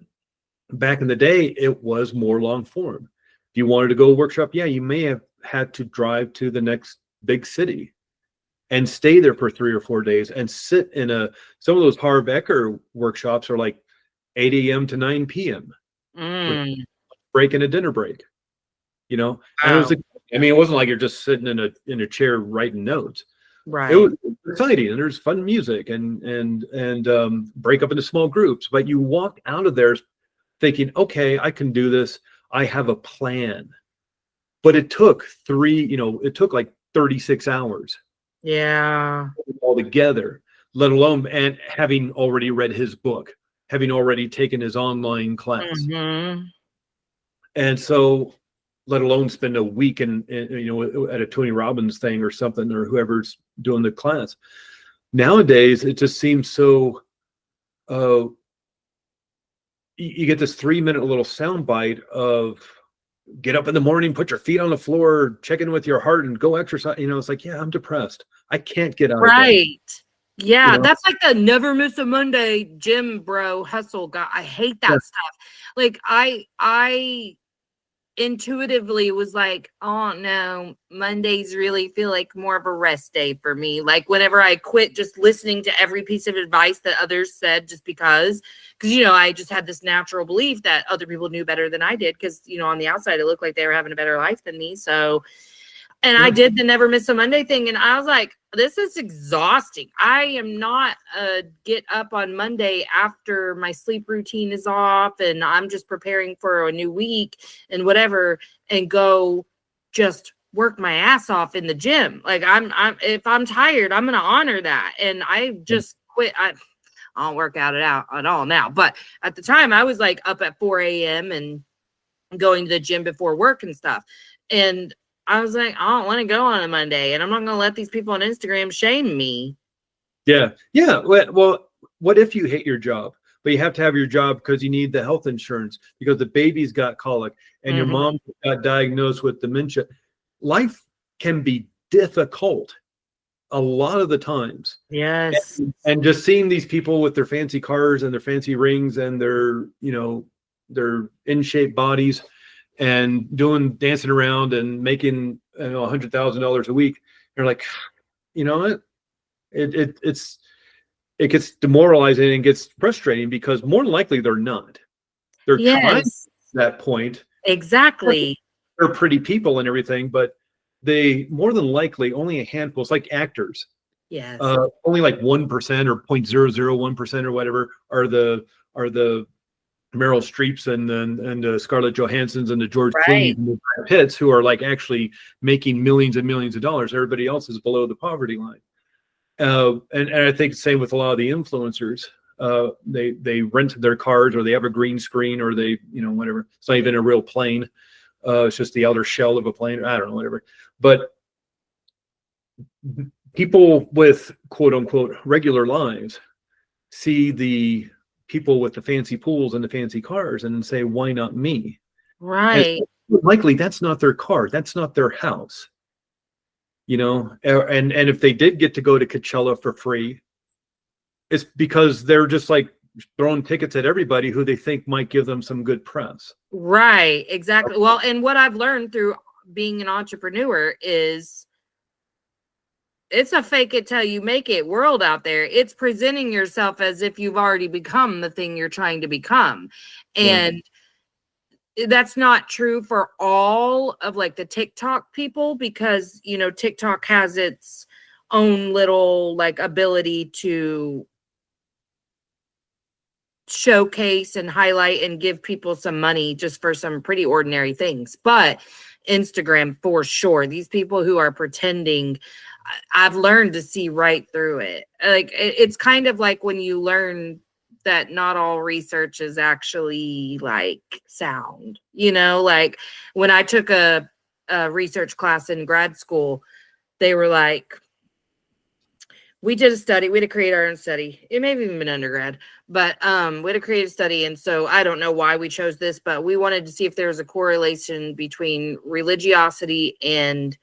back in the day, it was more long form. If you wanted to go workshop, you may have had to drive to the next big city and stay there for 3 or 4 days and sit in some of those Harv Eker workshops are like 8 a.m. to 9 p.m. Break and a dinner break. And it was it wasn't like you're just sitting in a chair writing notes. Right. It was exciting, and there's fun music and break up into small groups. But you walk out of there thinking, okay, I can do this. I have a plan. But it took like 36 hours. Yeah. All together. let alone and having already read his book, having already taken his online class. And so let alone spend a week in at a Tony Robbins thing or something, or whoever's doing the class. Nowadays, it just seems so, you get this 3-minute little soundbite of get up in the morning, put your feet on the floor, check in with your heart and go exercise. It's like, yeah, I'm depressed. I can't get out of bed. Yeah, that's like the never miss a Monday gym bro hustle guy. I hate that stuff. Like I intuitively was like, oh no, Mondays really feel like more of a rest day for me. Like whenever I quit just listening to every piece of advice that others said, just because I just had this natural belief that other people knew better than I did, because on the outside it looked like they were having a better life than me. So I did the never miss a Monday thing, and I was like, this is exhausting. I am not get up on Monday after my sleep routine is off and I'm just preparing for a new week and whatever, and go just work my ass off in the gym. Like I'm if I'm tired, I'm gonna honor that. And I just quit. I don't work out at all now. But at the time I was like up at 4 a.m. and going to the gym before work and stuff. And I was like, I don't want to go on a Monday, and I'm not going to let these people on Instagram shame me. Yeah. Yeah. Well, what if you hate your job, but you have to have your job because you need the health insurance, because the baby's got colic and your mom got diagnosed with dementia? Life can be difficult a lot of the times. Yes. And just seeing these people with their fancy cars and their fancy rings and their in shape bodies and dancing around and making $100,000 a week, you're like, what? It gets demoralizing and gets frustrating, because more than likely they're not. They're trying to that point. Exactly. They're pretty people and everything, but they more than likely, only a handful. It's like actors. Yes. Only like 1% or 0.001% or whatever are the Meryl Streeps and Scarlett Johanssons and the George Clooney and the Brad Pitts, who are like actually making millions and millions of dollars. Everybody else is below the poverty line. And I think the same with a lot of the influencers. They rent their cars, or they have a green screen, or they, whatever. It's not even a real plane. It's just the outer shell of a plane. I don't know, whatever. But people with quote unquote regular lives see the people with the fancy pools and the fancy cars and say, why not me? Right. And likely that's not their car. That's not their house. And if they did get to go to Coachella for free, it's because they're just like throwing tickets at everybody who they think might give them some good press. Right. Exactly. Well, and what I've learned through being an entrepreneur is it's a fake it till you make it world out there. It's presenting yourself as if you've already become the thing you're trying to become. And that's not true for all of like the TikTok people, because, TikTok has its own little like ability to showcase and highlight and give people some money just for some pretty ordinary things. But Instagram, for sure, these people who are pretending, I've learned to see right through it. Like it's kind of like when you learn that not all research is actually like sound, like when I took a research class in grad school, they were like, we did a study. We had to create our own study. It may have even been undergrad, but we had to create a study. And so I don't know why we chose this, but we wanted to see if there was a correlation between religiosity and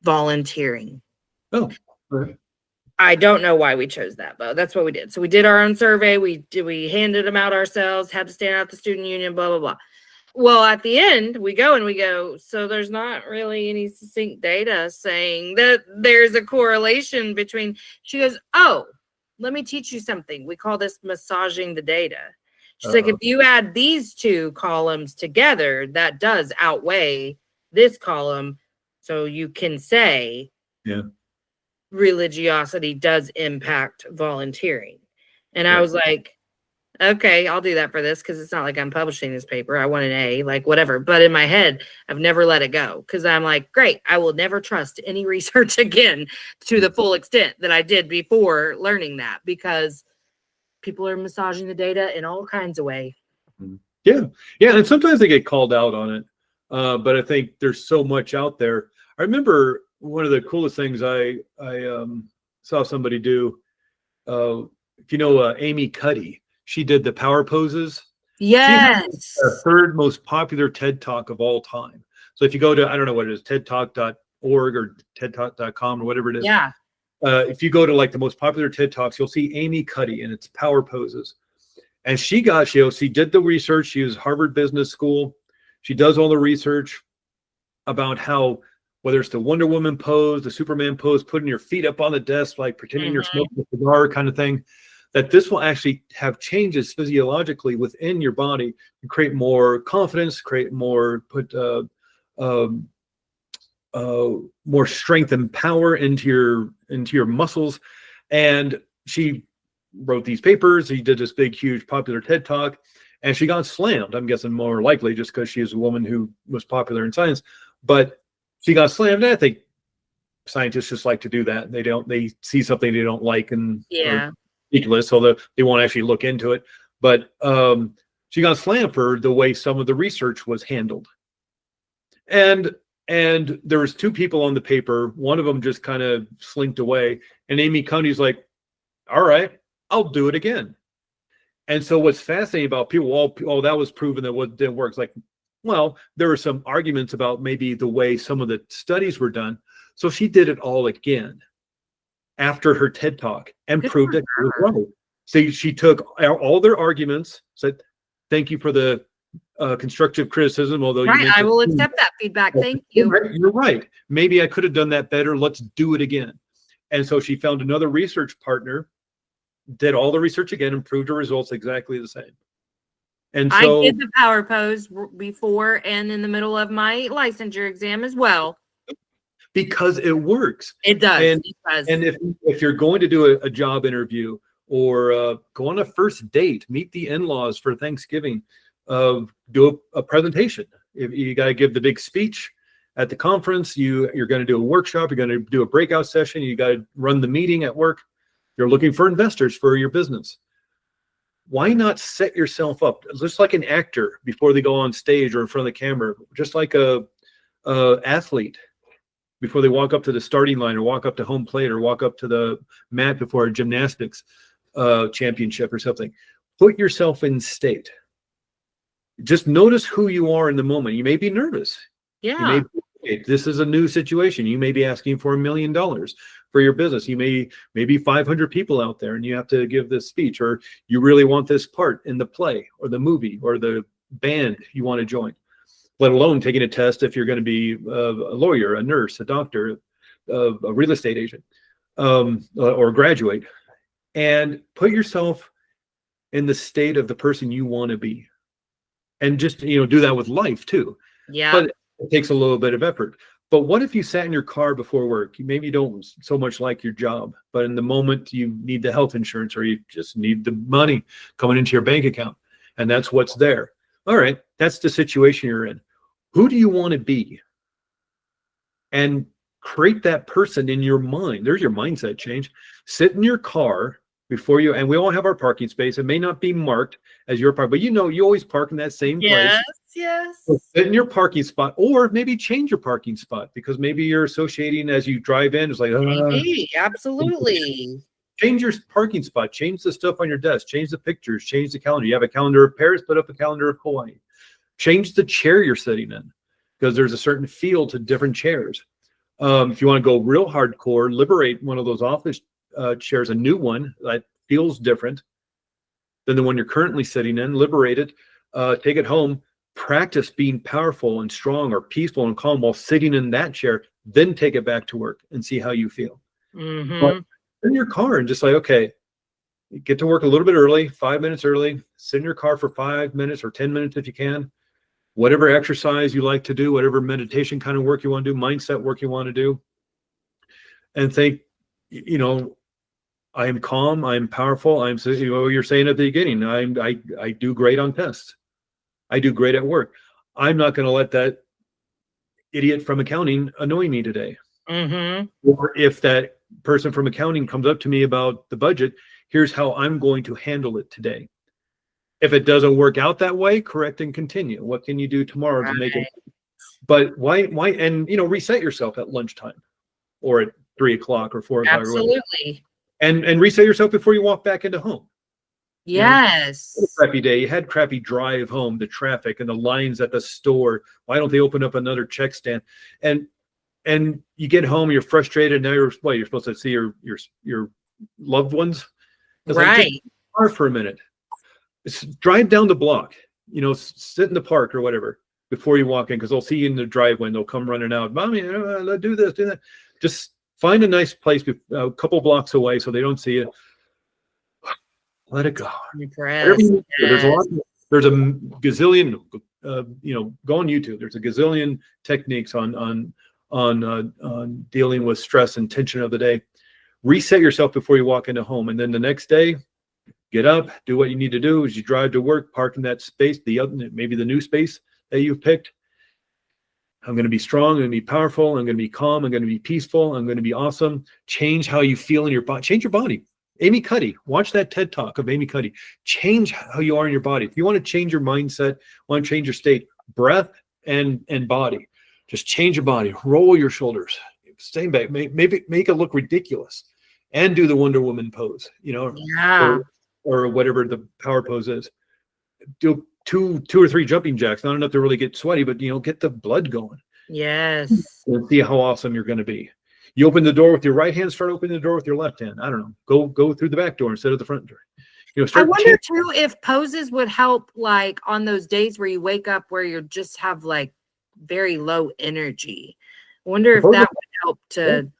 volunteering. Oh, right. I don't know why we chose that, but that's what we did. So we did our own survey. We handed them out ourselves, had to stand out the student union, blah, blah, blah. Well, at the end, we go, so there's not really any succinct data saying that there's a correlation between, she goes, oh, let me teach you something. We call this massaging the data. She's like, if you add these two columns together, that does outweigh this column. So you can say, religiosity does impact volunteering. And I was like, Okay, I'll do that for this because it's not like I'm publishing this paper. I want an A, like whatever. But in my head, I've never let it go because I'm like, great, I will never trust any research again to the full extent that I did before learning that, because people are massaging the data in all kinds of ways. Yeah. Yeah. And sometimes they get called out on it. But I think there's so much out there. I remember one of the coolest things I saw somebody do. If you know Amy Cuddy, she did the power poses. She has Yes. the third most popular TED Talk of all time. So if you go to, I don't know what it is, tedtalk.org or tedtalk.com or whatever it is. Yeah. If you go to like the most popular TED Talks, you'll see Amy Cuddy and it's power poses. And she did the research. She was Harvard Business School. She does all the research about how, whether it's the Wonder Woman pose, the Superman pose, putting your feet up on the desk, like pretending you're smoking a cigar kind of thing, that this will actually have changes physiologically within your body and create more confidence, create more, more strength and power into your muscles. And she wrote these papers. He did this big, huge, popular TED Talk, and she got slammed. I'm guessing more likely just because she is a woman who was popular in science, but she got slammed. And I think scientists just like to do that. They see something they don't like and ridiculous, so they won't actually look into it. But she got slammed for the way some of the research was handled. And there was two people on the paper. One of them just kind of slinked away, and Amy Cuddy's like, all right, I'll do it again. And so what's fascinating about people, that was proven that what didn't work. It's like, well, there were some arguments about maybe the way some of the studies were done. So she did it all again after her TED Talk and proved it was right. So she took all their arguments, said, thank you for the constructive criticism, although I will accept that feedback. Thank you. You're right. Maybe I could have done that better. Let's do it again. And so she found another research partner, did all the research again, and proved her results exactly the same. And so I did the power pose before and in the middle of my licensure exam as well. Because it works. It does. And if you're going to do a job interview or go on a first date, meet the in-laws for Thanksgiving, do a presentation. If you got to give the big speech at the conference, you're going to do a workshop, you're going to do a breakout session, you got to run the meeting at work, you're looking for investors for your business. Why not set yourself up just like an actor before they go on stage or in front of the camera, just like a athlete before they walk up to the starting line or walk up to home plate or walk up to the mat before a gymnastics championship or something. Put yourself in state. Just notice who you are in the moment. You may be nervous. Yeah. This is a new situation. You may be asking for $1 million for your business. You may be 500 people out there and you have to give this speech, or you really want this part in the play or the movie or the band you want to join, let alone taking a test if you're going to be a lawyer, a nurse, a doctor, a real estate agent, or graduate. And put yourself in the state of the person you want to be. And just, do that with life too. Yeah. But it takes a little bit of effort. But what if you sat in your car before work? Maybe you don't so much like your job, but in the moment you need the health insurance or you just need the money coming into your bank account, and that's what's there. All right, that's the situation you're in. Who do you want to be? And create that person in your mind. There's your mindset change. Sit in your car before you, and we all have our parking space. It may not be marked as your park, but you always park in that same place. Yes. So sit in your parking spot, or maybe change your parking spot because maybe you're associating as you drive in. It's like, absolutely. Change your parking spot, change the stuff on your desk, change the pictures, change the calendar. You have a calendar of Paris, put up a calendar of Hawaii. Change the chair you're sitting in because there's a certain feel to different chairs. If you want to go real hardcore, liberate one of those office chairs, a new one that feels different than the one you're currently sitting in. Liberate it, take it home, practice being powerful and strong or peaceful and calm while sitting in that chair, then take it back to work and see how you feel. But in your car and just like, okay, get to work a little bit early, 5 minutes early, sit in your car for 5 minutes or 10 minutes if you can. Whatever exercise you like to do, whatever meditation kind of work you want to do, mindset work you want to do, and think, I am calm. I am powerful. You're saying at the beginning, I do great on tests. I do great at work. I'm not going to let that idiot from accounting annoy me today. Or if that person from accounting comes up to me about the budget, here's how I'm going to handle it today. If it doesn't work out that way, correct and continue. What can you do tomorrow to make it? But why, and reset yourself at lunchtime or at 3 o'clock or 4 o'clock. Absolutely. And reset yourself before you walk back into home. Yes. You know, crappy day. You had crappy drive home, the traffic and the lines at the store. Why don't they open up another check stand? And you get home, you're frustrated. Now you're supposed to see your loved ones. Right. Car for a minute. Drive down the block. Sit in the park or whatever before you walk in, because they'll see you in the driveway and they'll come running out. Mommy, let's do this, do that. Just find a nice place a couple blocks away so they don't see you. Let it go. There's a gazillion. Go on YouTube. There's a gazillion techniques on dealing with stress and tension of the day. Reset yourself before you walk into home, and then the next day, get up, do what you need to do as you drive to work. Park in that space, maybe the new space that you've picked. I'm going to be strong. I'm going to be powerful. I'm going to be calm. I'm going to be peaceful. I'm going to be awesome. Change how you feel in your body. Change your body. Amy Cuddy, watch that TED Talk of Amy Cuddy. Change how you are in your body. If you want to change your mindset, want to change your state, breath and body, just change your body. Roll your shoulders. Stay back. Maybe make it look ridiculous, and do the Wonder Woman pose. Or whatever the power pose is. Do two or three jumping jacks. Not enough to really get sweaty, but get the blood going. Yes. And see how awesome you're going to be. You open the door with your right hand, start opening the door with your left hand. I don't know. Go through the back door instead of the front door. I wonder too if poses would help, like on those days where you wake up where you just have like very low energy. I wonder if that would help to.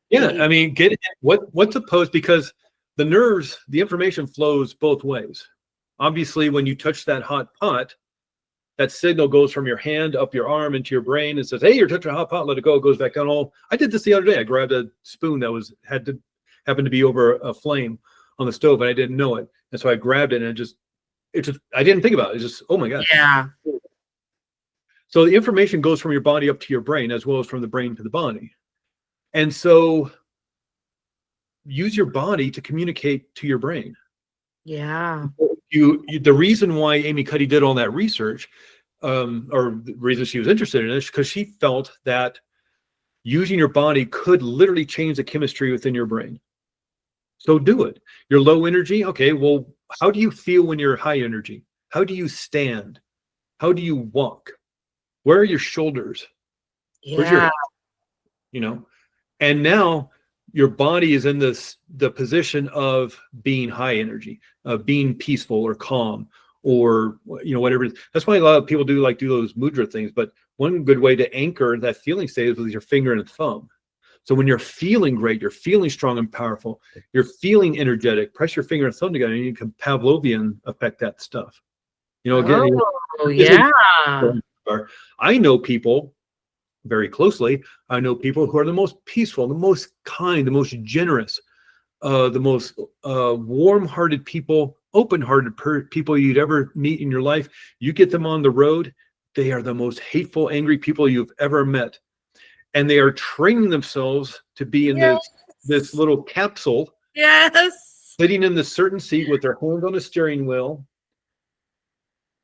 Yeah, I mean, what's a pose, because the nerves, the information flows both ways. Obviously, when you touch that hot pot, that signal goes from your hand up your arm into your brain and says, "Hey, you're touching a hot pot. Let it go." It goes back down. I did this the other day. I grabbed a spoon that happened to be over a flame on the stove, and I didn't know it, and so I grabbed it, and it just I didn't think about it. It's just, oh my god. Yeah. So the information goes from your body up to your brain, as well as from the brain to the body, and so use your body to communicate to your brain. Yeah. The reason why Amy Cuddy did all that research, or the reason she was interested in it, is because she felt that using your body could literally change the chemistry within your brain. So do it. You're low energy. Okay, well, how do you feel when you're high energy? How do you stand? How do you walk? Where are your shoulders? Yeah. And now your body is in the position of being high energy, of being peaceful or calm, or whatever. That's why a lot of people do those mudra things. But one good way to anchor that feeling state is with your finger and thumb. So when you're feeling great, you're feeling strong and powerful, you're feeling energetic, press your finger and thumb together, and you can Pavlovian affect that stuff. Again. Oh, yeah. I know people very closely. I know people who are the most peaceful, the most kind, the most generous, the most warm-hearted people, open-hearted people you'd ever meet in your life. You get them on the road, they are the most hateful, angry people you've ever met. And they are training themselves to be in this little capsule. Yes. Sitting in this certain seat with their hands on a steering wheel.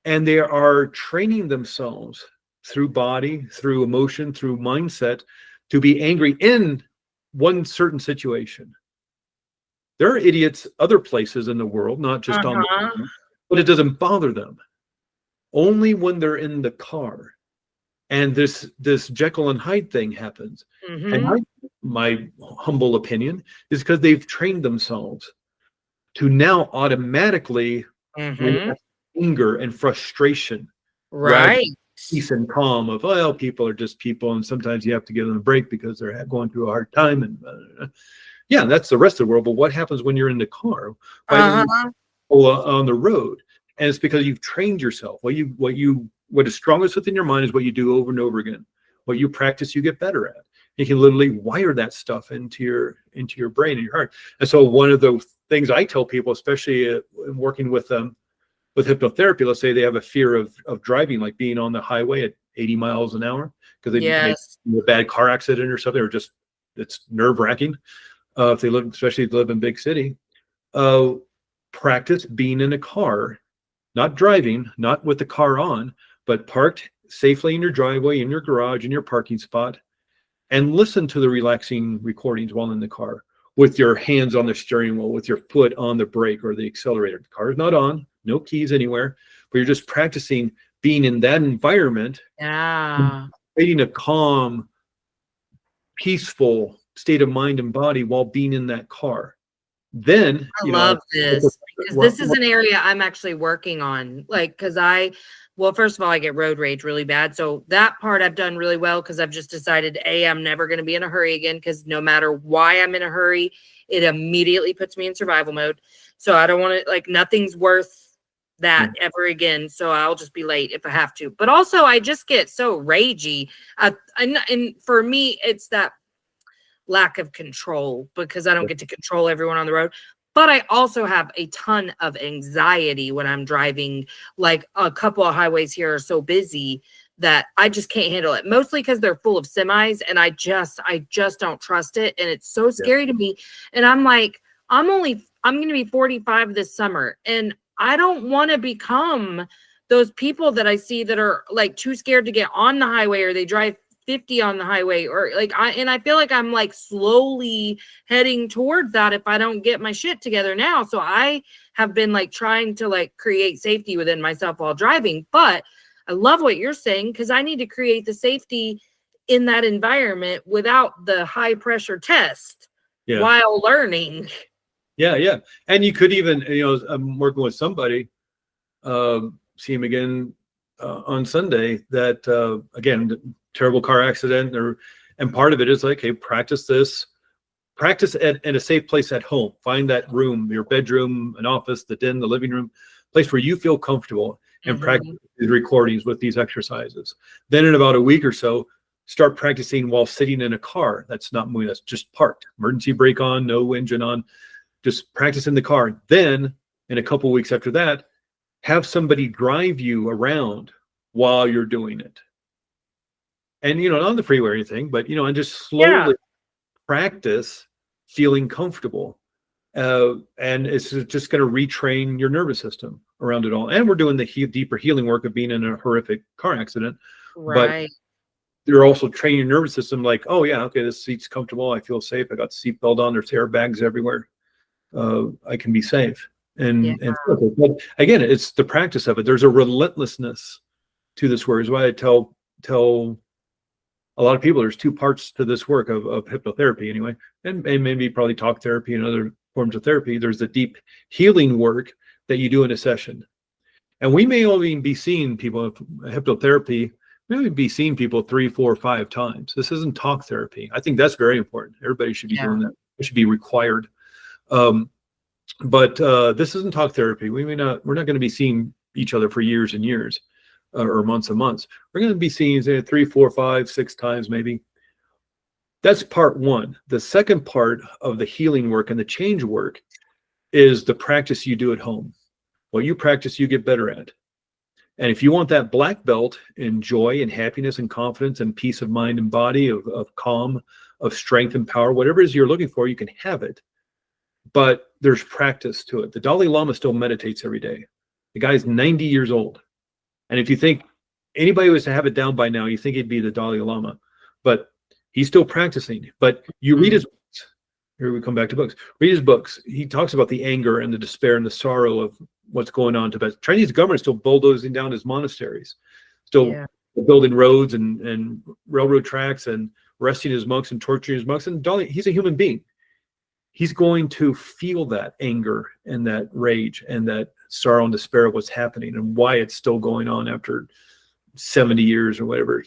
And they are training themselves through body, through emotion, through mindset, to be angry in one certain situation. There are idiots other places in the world, not just on the road, but it doesn't bother them. Only when they're in the car. And this Jekyll and Hyde thing happens. And my humble opinion is because they've trained themselves to now automatically anger and frustration. Right. Peace and calm of, well, people are just people, and sometimes you have to give them a break because they're going through a hard time. And yeah, that's the rest of the world. But what happens when you're in the car on the road? And it's because you've trained yourself. What is strongest within your mind is what you do over and over again. What you practice, you get better at. You can literally wire that stuff into your brain and your heart. And so one of the things I tell people, especially in working with hypnotherapy, let's say they have a fear of driving, like being on the highway at 80 miles an hour because they made Yes. a bad car accident or something, or just it's nerve wracking. If they live, especially if they live in big city, practice being in a car, not driving, not with the car on, but parked safely in your driveway, in your garage, in your parking spot, and listen to the relaxing recordings while in the car with your hands on the steering wheel, with your foot on the brake or the accelerator. The car is not on, no keys anywhere, but you're just practicing being in that environment, Yeah. creating a calm, peaceful state of mind and body while being in that car. Then, I love this because this is an area I'm actually working on. Like, because well, first of all, I get road rage really bad. So that part I've done really well because I've just decided, I'm never going to be in a hurry again because no matter why I'm in a hurry, it immediately puts me in survival mode. So I don't want to, like, nothing's worth that ever again. So I'll just be late if I have to. But also, I just get so ragey. And for me, it's that lack of control because I don't get to control everyone on the road. But I also have a ton of anxiety when I'm driving. Like, a couple of highways here are so busy that I just can't handle it. Mostly because they're full of semis, and I just don't trust it, and it's so scary to me. And I'm like, I'm going to be 45 this summer, and I don't want to become those people that I see that are like too scared to get on the highway, or they drive 50 on the highway, or like I feel like I'm like slowly heading towards that if I don't get my shit together now. So I have been like trying to like create safety within myself while driving. But I love what you're saying because I need to create the safety in that environment without the high pressure test while learning. Yeah. And you could even, I'm working with somebody, see him again on Sunday, that again, terrible car accident, and part of it is like, hey, practice at a safe place at home. Find that room, your bedroom, an office, the den, the living room, place where you feel comfortable, and practice these recordings with these exercises. Then in about a week or so, start practicing while sitting in a car that's not moving, that's just parked, emergency brake on, no engine on, just practice in the car. Then in a couple of weeks after that, have somebody drive you around while you're doing it. And, not on the freeway or anything, but, and just slowly practice feeling comfortable. And it's just going to retrain your nervous system around it all. And we're doing the deeper healing work of being in a horrific car accident. Right. But you're also training your nervous system like, oh, yeah, okay, this seat's comfortable. I feel safe. I got the seatbelt on. There's airbags everywhere. I can be safe. And but again, it's the practice of it. There's a relentlessness to this work. Is why I tell a lot of people there's two parts to this work of hypnotherapy anyway, and maybe probably talk therapy and other forms of therapy. There's the deep healing work that you do in a session. And we may only be seeing people, hypnotherapy, maybe be seeing people 3, 4, 5 times. This isn't talk therapy. I think that's very important. Everybody should be doing that. It should be required. But this isn't talk therapy. We're not going to be seeing each other for years and years. Or months and months. We're going to be seeing 3, 4, 5, 6 times maybe. That's part one. The second part of the healing work and the change work is the practice you do at home. What you practice, you get better at. And if you want that black belt in joy and happiness and confidence and peace of mind and body, of calm, of strength and power, whatever it is you're looking for, you can have it. But there's practice to it. The Dalai Lama still meditates every day. The guy's 90 years old. And if you think anybody was to have it down by now, you think it'd be the Dalai Lama, but he's still practicing. But you read his books. Here we come back to books. Read his books. He talks about the anger and the despair and the sorrow of what's going on in Tibet. Chinese government is still bulldozing down his monasteries, still building roads and railroad tracks and arresting his monks and torturing his monks. And Dalai, he's a human being. He's going to feel that anger and that rage and that sorrow and despair of what's happening and why it's still going on after 70 years or whatever.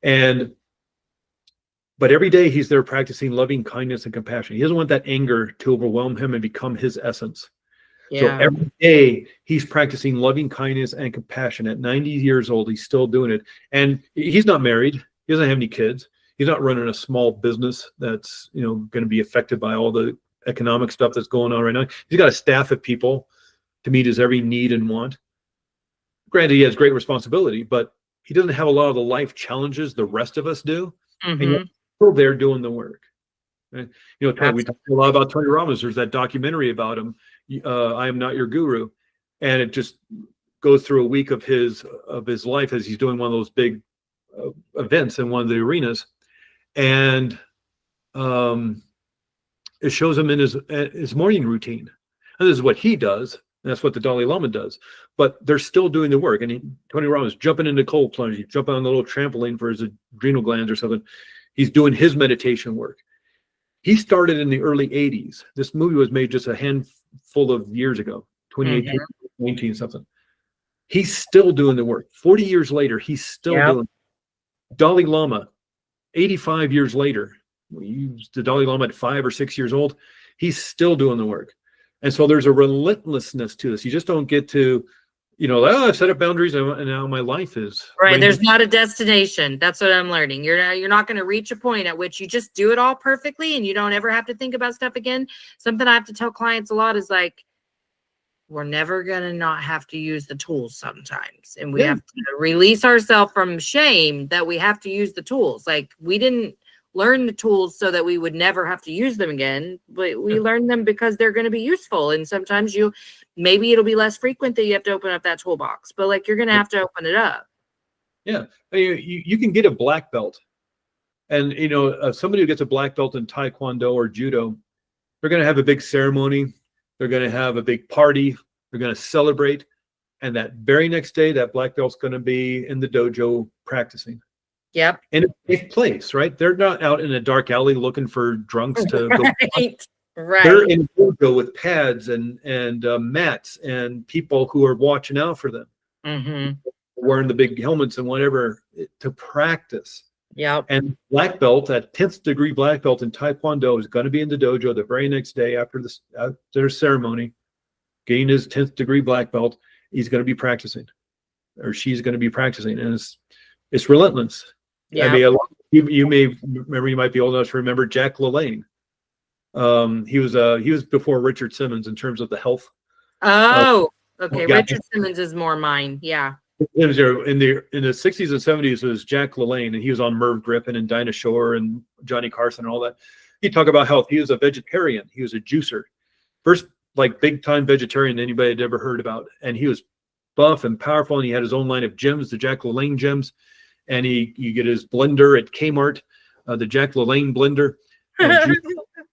But every day he's there practicing loving kindness and compassion. He doesn't want that anger to overwhelm him and become his essence. So every day he's practicing loving kindness and compassion. At 90 years old, he's still doing it. And he's not married. He doesn't have any kids. He's not running a small business that's, going to be affected by all the economic stuff that's going on right now. He's got a staff of people to meet his every need and want. Granted, he has great responsibility, but he doesn't have a lot of the life challenges the rest of us do. And yet still there doing the work. Right? We talk a lot about Tony Robbins. There's that documentary about him, I Am Not Your Guru. And it just goes through a week of his life as he's doing one of those big events in one of the arenas. And it shows him in his morning routine. And this is what he does. And that's what the Dalai Lama does. But they're still doing the work. And Tony Robbins jumping into cold plunge, he's jumping on the little trampoline for his adrenal glands or something. He's doing his meditation work. He started in the early 80s. This movie was made just a handful of years ago, 2018, 19 something. He's still doing the work. 40 years later, he's still doing it. Dalai Lama, 85 years later, the Dalai Lama at 5 or 6 years old, he's still doing the work. And so there's a relentlessness to this. You just don't get to, I've set up boundaries and now my life is right. There's not a destination. That's what I'm learning. You're not going to reach a point at which you just do it all perfectly and you don't ever have to think about stuff again. Something I have to tell clients a lot is like, we're never going to not have to use the tools sometimes. And we have to release ourselves from shame that we have to use the tools. Like we didn't learn the tools so that we would never have to use them again, but we learn them because they're going to be useful. And sometimes maybe it'll be less frequent that you have to open up that toolbox, but like you're going to have to open it up. Yeah. You can get a black belt and, somebody who gets a black belt in Taekwondo or Judo, they're going to have a big ceremony. They're going to have a big party. They're going to celebrate. And that very next day, that black belt's going to be in the dojo practicing. Yep. In a safe place, right? They're not out in a dark alley looking for drunks to go. Right. They're in a dojo with pads and mats and people who are watching out for them. Wearing the big helmets and whatever to practice. Yep. And black belt, that 10th degree black belt in Taekwondo is going to be in the dojo the very next day after their ceremony, getting his 10th degree black belt. He's going to be practicing, or she's going to be practicing, and it's relentless. Yeah. I mean, you might be old enough to remember Jack LaLanne. He was before Richard Simmons in terms of the health. Oh, okay. Richard Simmons is more mine. Yeah. It was in the 60s and 70s. It was Jack LaLanne, and he was on Merv Griffin and Dinah Shore and Johnny Carson and all that. He'd talk about health. He was a vegetarian. He was a juicer. First, like big time vegetarian anybody had ever heard about. And he was buff and powerful, and he had his own line of gyms, the Jack LaLanne gyms. And you get his blender at Kmart, the Jack LaLanne blender.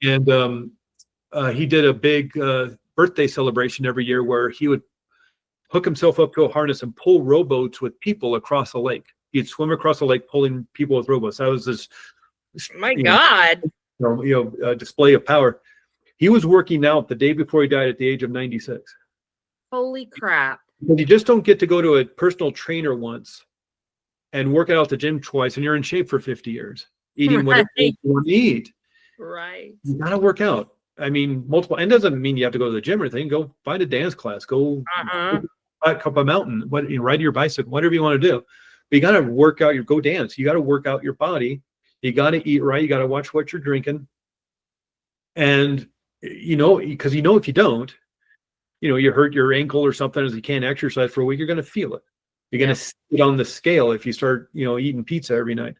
And he did a big birthday celebration every year where he would hook himself up to a harness and pull rowboats with people across the lake. He'd swim across the lake pulling people with rowboats. That was this display of power. He was working out the day before he died at the age of 96. Holy crap. But you just don't get to go to a personal trainer once and work out at the gym twice and you're in shape for 50 years, eating whatever you want to eat. Right. You got to work out. I mean, multiple, and doesn't mean you have to go to the gym or anything. Go find a dance class, go up a mountain, ride your bicycle, whatever you want to do. But you got to work out go dance. You got to work out your body. You got to eat right. You got to watch what you're drinking. And, because if you don't, you hurt your ankle or something as you can't exercise for a week, you're going to feel it. You're going to sit on the scale if you start, eating pizza every night.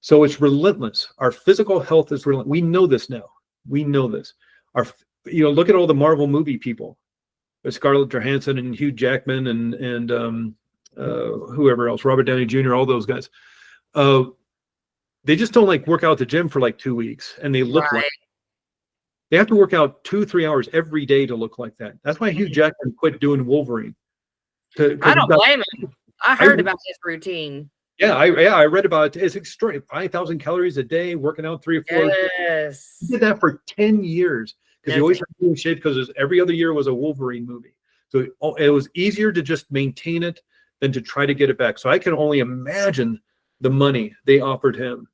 So it's relentless. Our physical health is relentless. We know this now. We know this. Look at all the Marvel movie people, Scarlett Johansson and Hugh Jackman and whoever else, Robert Downey Jr., all those guys. They just don't work out at the gym for 2 weeks, and they look like they have to work out 2-3 hours every day to look like that. That's why Hugh Jackman quit doing Wolverine. I don't blame him. I heard about his routine. Yeah, I read about it. It's extraordinary. 5,000 calories a day, working out 3 or 4 days. Yes. He did that for 10 years because he always had to be in shape because every other year was a Wolverine movie. So it was easier to just maintain it than to try to get it back. So I can only imagine the money they offered him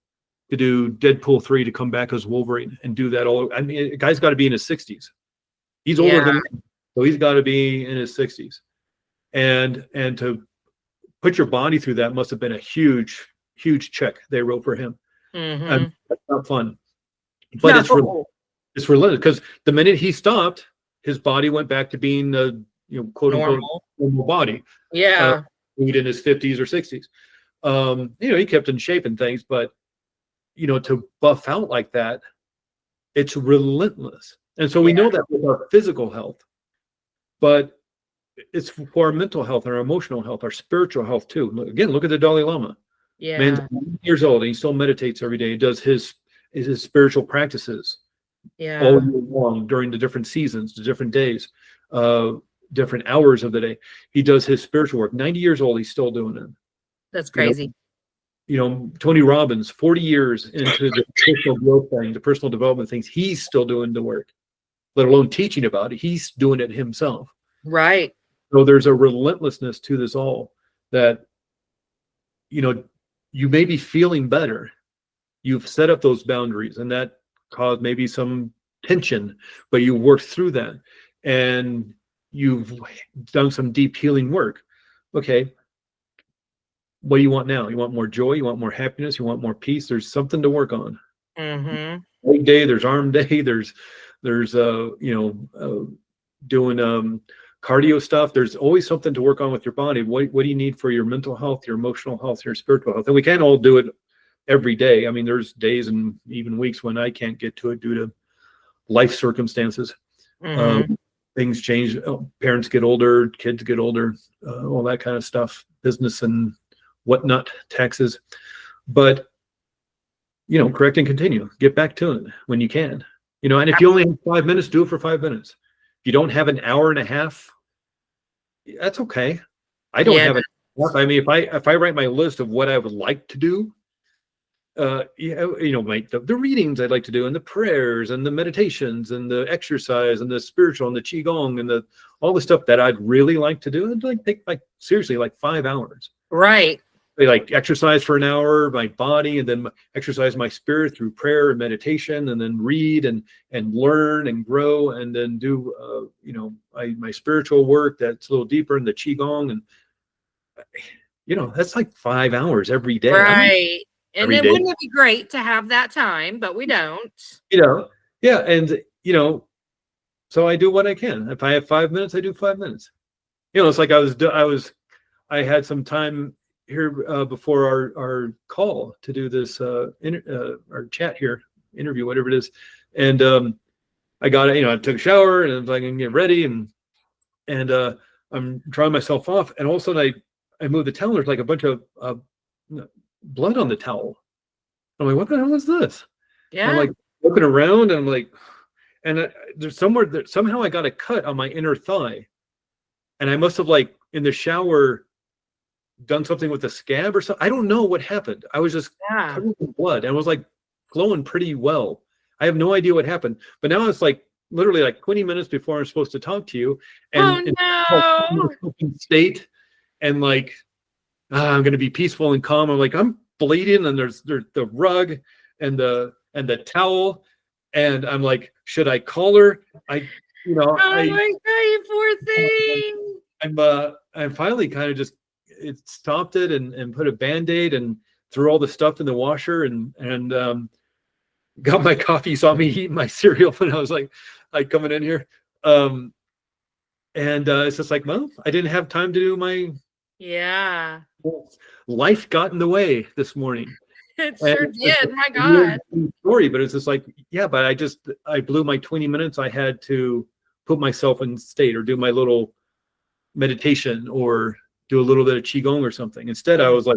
to do Deadpool 3 to come back as Wolverine and do that all. I mean, the guy's got to be in his 60s. He's older than me, so he's got to be in his 60s. And to put your body through that must have been a huge, huge check they wrote for him. Mm-hmm. That's not fun. But No. it's relentless because the minute he stopped, his body went back to being the quote unquote Normal. normal body. Yeah. In his 50s or 60s. He kept in shape and things, but to buff out like that, it's relentless. And so we know that with our physical health, but it's for our mental health, our emotional health, our spiritual health too. Again, look at the Dalai Lama. Yeah. Man's 90 years old and he still meditates every day. He does his spiritual practices all year long during the different seasons, the different days, different hours of the day. He does his spiritual work. 90 years old, he's still doing it. That's crazy. Tony Robbins, 40 years into the personal growth thing, the personal development things, he's still doing the work, let alone teaching about it. He's doing it himself. Right. So there's a relentlessness to this all that, you may be feeling better. You've set up those boundaries and that caused maybe some tension, but you worked through that and you've done some deep healing work. Okay. What do you want now? You want more joy? You want more happiness? You want more peace? There's something to work on. Mm-hmm. Leg day, there's arm day, there's doing cardio stuff. There's always something to work on with your body. What do you need for your mental health, your emotional health, your spiritual health? And we can't all do it every day. I mean, there's days and even weeks when I can't get to it due to life circumstances. Mm-hmm. Things change. Parents get older, kids get older, all that kind of stuff, business and whatnot, taxes. But, correct and continue. Get back to it when you can. And if you only have 5 minutes, do it for 5 minutes. If you don't have an hour and a half, that's okay. I don't have an hour. I mean, if I write my list of what I would like to do, the readings I'd like to do, and the prayers and the meditations and the exercise and the spiritual and the qigong and all the stuff that I'd really like to do, it'd take seriously 5 hours. Right. Like exercise for an hour, my body, and then exercise my spirit through prayer and meditation, and then read and learn and grow, and then do my spiritual work that's a little deeper in the qigong, and that's 5 hours every day. Right. And then day. wouldn't it be great to have that time, but we don't. Yeah, and so I do what I can. If I have 5 minutes, I do 5 minutes. It's like I had some time here before our call to do this our chat here, interview, whatever it is, and I got I took a shower and I can get ready and I'm drying myself off, and all of a sudden I moved the towel. There's like a bunch of blood on the towel. I'm like, what the hell is this? Yeah. I'm like looking around and I'm like, and there's somewhere that somehow I got a cut on my inner thigh, and I must have in the shower done something with the scab or something. I don't know what happened. I was just covered in blood and it was flowing pretty well. I have no idea what happened, but now it's literally 20 minutes before I'm supposed to talk to you, and state, and I'm going to be peaceful and calm. I'm bleeding, and there's the rug and the towel, and I'm like, should I call her? My God, you poor thing. I'm finally kind of just stopped it and put a Band-Aid and threw all the stuff in the washer and got my coffee. You saw me eating my cereal when I was coming in here. And it's just well, I didn't have time to do my life got in the way this morning. It sure did. My God. Story, but it's just but I blew my 20 minutes. I had to put myself in state or do my little meditation or do a little bit of qigong or something. Instead, I was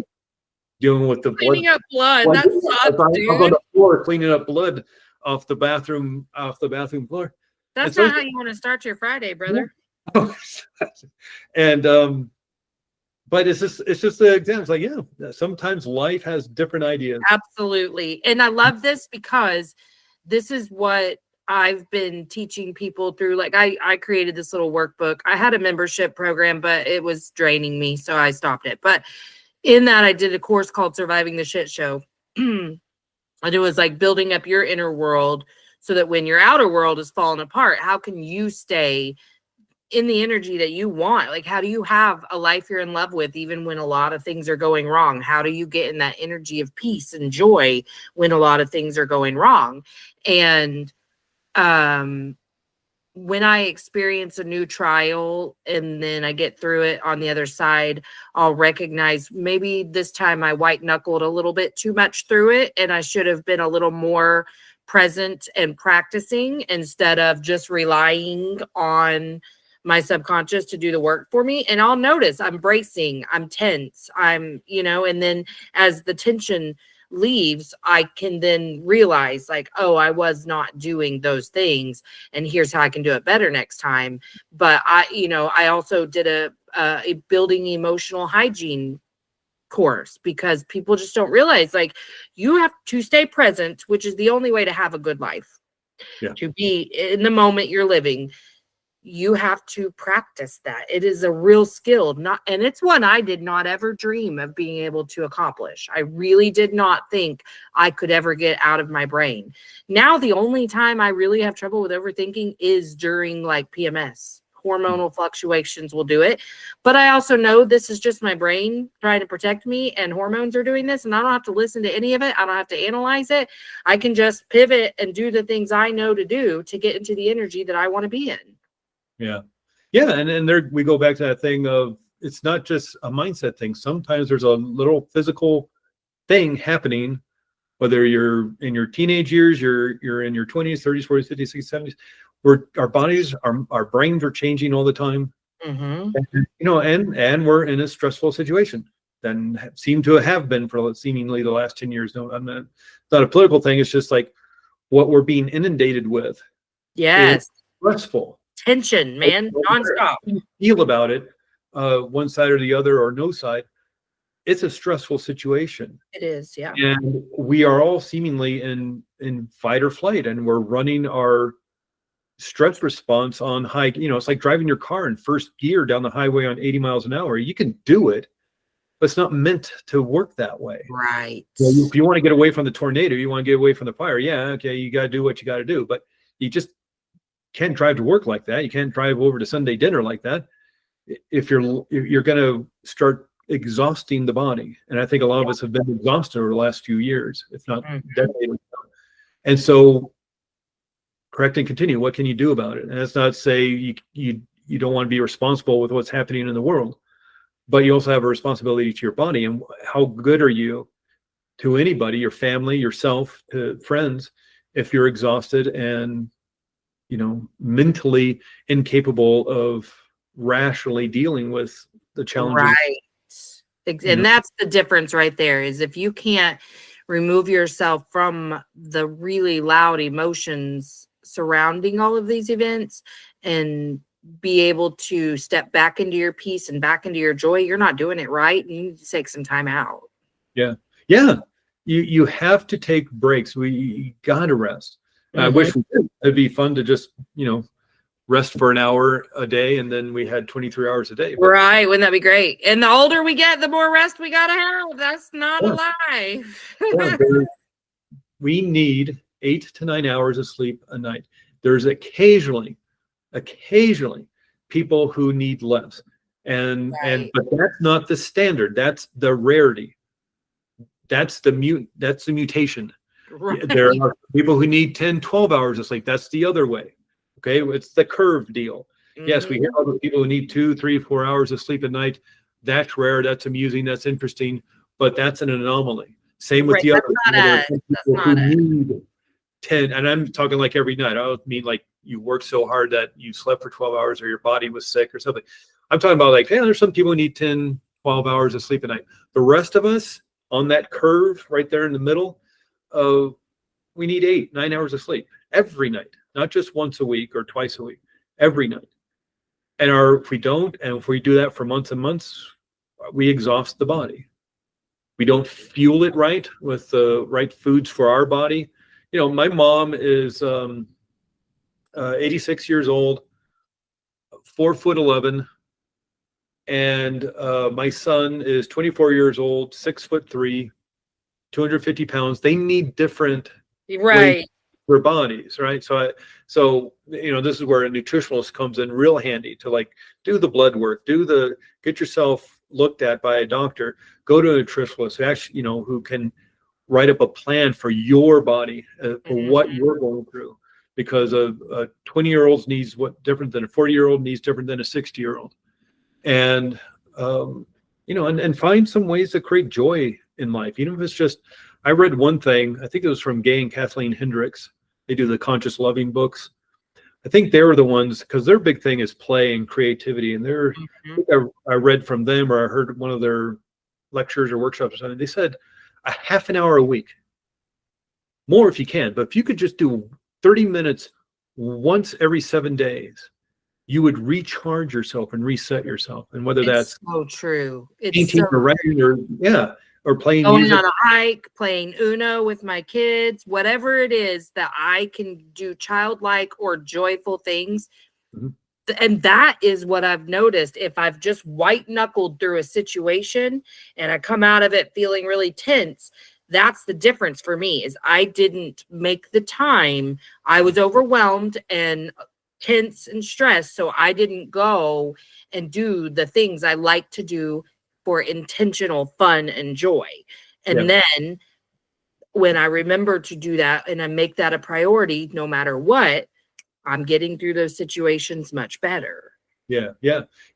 dealing with the cleaning up blood. That sucks, dude. I was on the floor cleaning up blood off the bathroom floor. That's not how you want to start your Friday, brother. And but it's just the example. Sometimes life has different ideas. Absolutely. And I love this because this is what I've been teaching people through. I created this little workbook. I had a membership program, but it was draining me, so I stopped it. But in that, I did a course called Surviving the Shit Show. And it was building up your inner world so that when your outer world is falling apart, how can you stay in the energy that you want? Like, how do you have a life you're in love with, even when a lot of things are going wrong? How do you get in that energy of peace and joy when a lot of things are going wrong? And when I experience a new trial and then I get through it on the other side, I'll recognize maybe this time I white knuckled a little bit too much through it, and I should have been a little more present and practicing instead of just relying on my subconscious to do the work for me. And I'll notice I'm bracing, I'm tense, I'm, and then as the tension leaves, I can then realize, like, oh, I was not doing those things, and here's how I can do it better next time. But I also did a building emotional hygiene course, because people just don't realize, like, you have to stay present, which is the only way to have a good life. Yeah. To be in the moment you're living, you have to practice that. It is a real skill, and it's one I did not ever dream of being able to accomplish. I really did not think I could ever get out of my brain. Now, the only time I really have trouble with overthinking is during like PMS. Hormonal fluctuations will do it. But I also know this is just my brain trying to protect me, and hormones are doing this, and I don't have to listen to any of it. I don't have to analyze it. I can just pivot and do the things I know to do to get into the energy that I want to be in. Yeah. Yeah. And there we go back to that thing of, it's not just a mindset thing. Sometimes there's a little physical thing happening, whether you're in your teenage years, you're in your 20s, 30s, 40s, 50s, 60s, 70s, where our bodies, our brains are changing all the time. Mm-hmm. And we're in a stressful situation than seem to have been for seemingly the last 10 years. No, it's not a political thing. It's just like what we're being inundated with. Yes. Is stressful. Tension, man, nonstop. You feel about it, one side or the other, or no side. It's a stressful situation. It is, yeah. And we are all seemingly in fight or flight, and we're running our stress response on high. It's like driving your car in first gear down the highway on 80 miles an hour. You can do it, but it's not meant to work that way. Right. So if you want to get away from the tornado, you want to get away from the fire. Yeah, okay, you got to do what you got to do, but you just can't drive to work like that. You can't drive over to Sunday dinner like that. If you're going to start exhausting the body, and I think a lot of us have been exhausted over the last few years, if not decades. And so, correct and continue. What can you do about it? And that's not to say you don't want to be responsible with what's happening in the world, but you also have a responsibility to your body. And how good are you to anybody, your family, yourself, to friends, if you're exhausted and mentally incapable of rationally dealing with the challenges. Right. And that's the difference right there, is if you can't remove yourself from the really loud emotions surrounding all of these events and be able to step back into your peace and back into your joy, you're not doing it right. You need to take some time out. Yeah. Yeah. You have to take breaks. You got to rest. I wish we could. It'd be fun to just, rest for an hour a day, and then we had 23 hours a day. Right. Wouldn't that be great? And the older we get, the more rest we got to have. That's not a lie. We need 8 to 9 hours of sleep a night. There's occasionally people who need less. But that's not the standard. That's the rarity. That's the mutation. Right. There are people who need 10, 12 hours of sleep. That's the other way. Okay. It's the curve deal. Yes, we hear other people who need 2, 3, 4 hours of sleep at night. That's rare. That's amusing. That's interesting. But that's an anomaly. Same with the other people who need 10. And I'm talking like every night. I don't mean like you worked so hard that you slept for 12 hours or your body was sick or something. I'm talking about like, hey, there's some people who need 10, 12 hours of sleep at night. The rest of us on that curve right there in the middle, we need 8, 9 hours of sleep every night, not just once a week or twice a week, every night. And if we don't, and if we do that for months and months, we exhaust the body. We don't fuel it right with the right foods for our body. My mom is 86 years old, 4'11", and my son is 24 years old, 6'3", 250 pounds. They need different right their bodies, right? So this is where a nutritionalist comes in real handy to like do the blood work, get yourself looked at by a doctor, go to a nutritionalist who actually, who can write up a plan for your body, for what you're going through, because a 20-year-old needs different than a 40-year-old needs different than a 60-year-old. And and find some ways to create joy in life, even if it's just. I read one thing, I think it was from Gay and Kathleen Hendricks. They do the Conscious Loving books. I think they were the ones, because their big thing is play and creativity. And I read from them, or I heard one of their lectures or workshops or something. They said a half an hour a week, more if you can, but if you could just do 30 minutes once every 7 days, you would recharge yourself and reset yourself. And whether that's so true, it's painting or writing or playing going music, on a hike, playing Uno with my kids, whatever it is that I can do childlike or joyful things. And that is what I've noticed. If I've just white knuckled through a situation and I come out of it feeling really tense, that's the difference for me, is I didn't make the time. I was overwhelmed and tense and stressed. So I didn't go and do the things I like to do for intentional fun and joy. And then when I remember to do that and I make that a priority, no matter what, I'm getting through those situations much better. Yeah.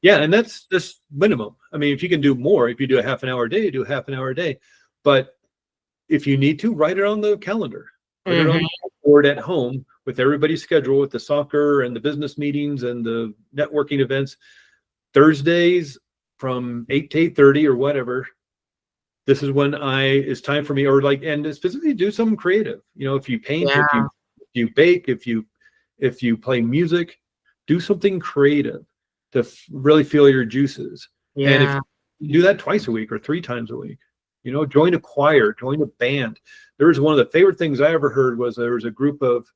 And that's just minimum. I mean, if you can do more, if you do a half an hour a day, do a half an hour a day. But if you need to, write it on the calendar. Write it on the board at home with everybody's schedule, with the soccer and the business meetings and the networking events. Thursdays from 8 to 8:30 or whatever. This is when it's time for me, and specifically do something creative. If you paint, if you bake, if you play music, do something creative to really feel your juices. Yeah. And if you do that twice a week or 3 times a week, join a choir, join a band. There was one of the favorite things I ever heard was there was a group of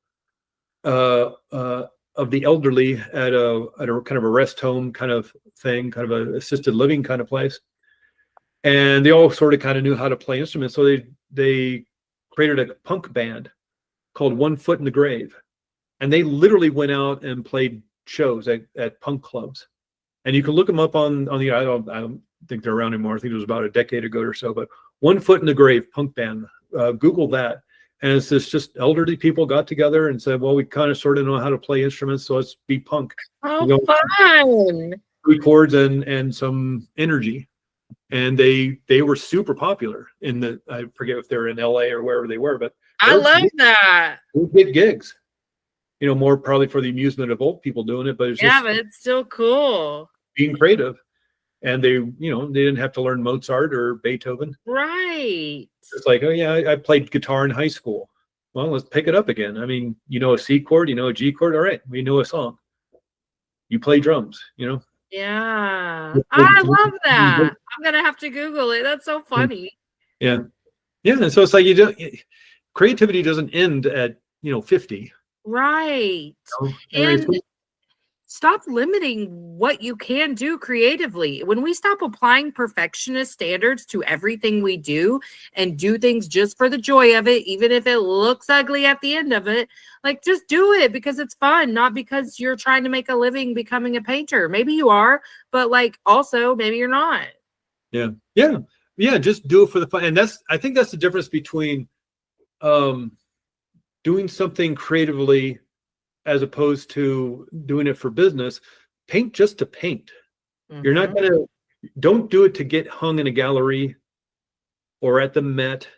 the elderly at a kind of a rest home kind of thing, kind of a assisted living kind of place. And they all sort of kind of knew how to play instruments. So they created a punk band called One Foot in the Grave. And they literally went out and played shows at punk clubs. And you can look them up on the, I don't think they're around anymore. I think it was about a decade ago or so, but One Foot in the Grave punk band, Google that. And it's just elderly people got together and said, well, we kind of sort of know how to play instruments, so let's be punk. Oh, fun. 3 chords and some energy. And they were super popular I forget if they're in LA or wherever they were, but I love that. They get gigs, more probably for the amusement of old people doing it, but it's but it's still cool. Being creative. And they didn't have to learn Mozart or Beethoven. Right. It's like, oh yeah, I played guitar in high school. Well, let's pick it up again. I mean, a C chord, a G chord. All right, we know a song. You play drums, Yeah. I love that. I'm going to have to Google it. That's so funny. Yeah. And so it's like creativity doesn't end at, 50. Right. And stop limiting what you can do creatively. When we stop applying perfectionist standards to everything we do and do things just for the joy of it, even if it looks ugly at the end of it, like just do it because it's fun, not because you're trying to make a living becoming a painter. Maybe you are, but also maybe you're not. Yeah. Just do it for the fun. And I think that's the difference between doing something creatively as opposed to doing it for business. Paint just to paint. You're not don't do it to get hung in a gallery or at the Met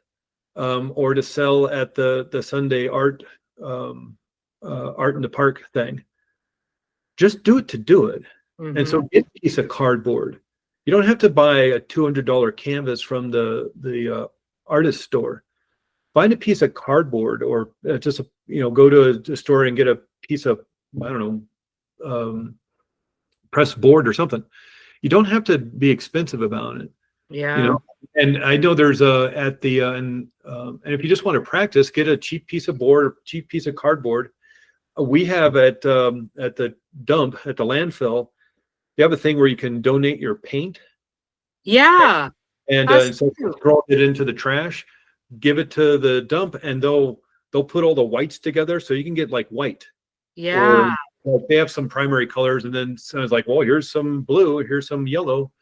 or to sell at the Sunday art in the park thing. Just do it to do it. And so get a piece of cardboard. You don't have to buy a $200 canvas from the artist store. Find a piece of cardboard or just go to a store and get a piece of, I don't know, pressed board or something. You don't have to be expensive about it. Yeah. And I know there's and if you just want to practice, get a cheap piece of board or cheap piece of cardboard. We have at the dump at the landfill, you have a thing where you can donate your paint. Yeah. And so throw it into the trash, give it to the dump, and they'll they'll put all the whites together so you can get like white. Yeah. Or like, they have some primary colors, and then so it's like, well, here's some blue, here's some yellow.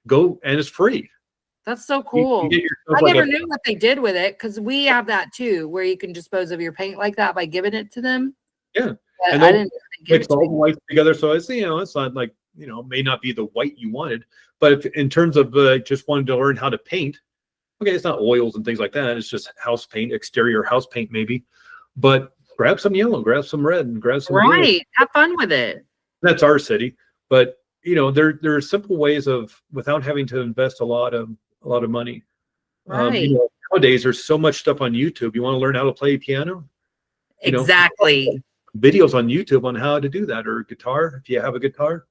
Go, and it's free. That's so You cool. get yourself I like never knew what they did with it because we have that too, where you can dispose of your paint like that by giving it to them. yeah, But and I they'll didn't know they give mix it to all the me. whites together. So it's, it's not like, may not be the white you wanted, but if in terms of just wanting to learn how to paint, okay, it's not oils and things like that. It's just house paint, exterior house paint maybe, but grab some yellow, grab some red, and grab some blue. Right. Have fun with it. That's our city, but there are simple ways of, without having to invest a lot of money. Right. Nowadays there's so much stuff on YouTube. You want to learn how to play piano? Exactly. Videos on YouTube on how to do that, or guitar if you have a guitar.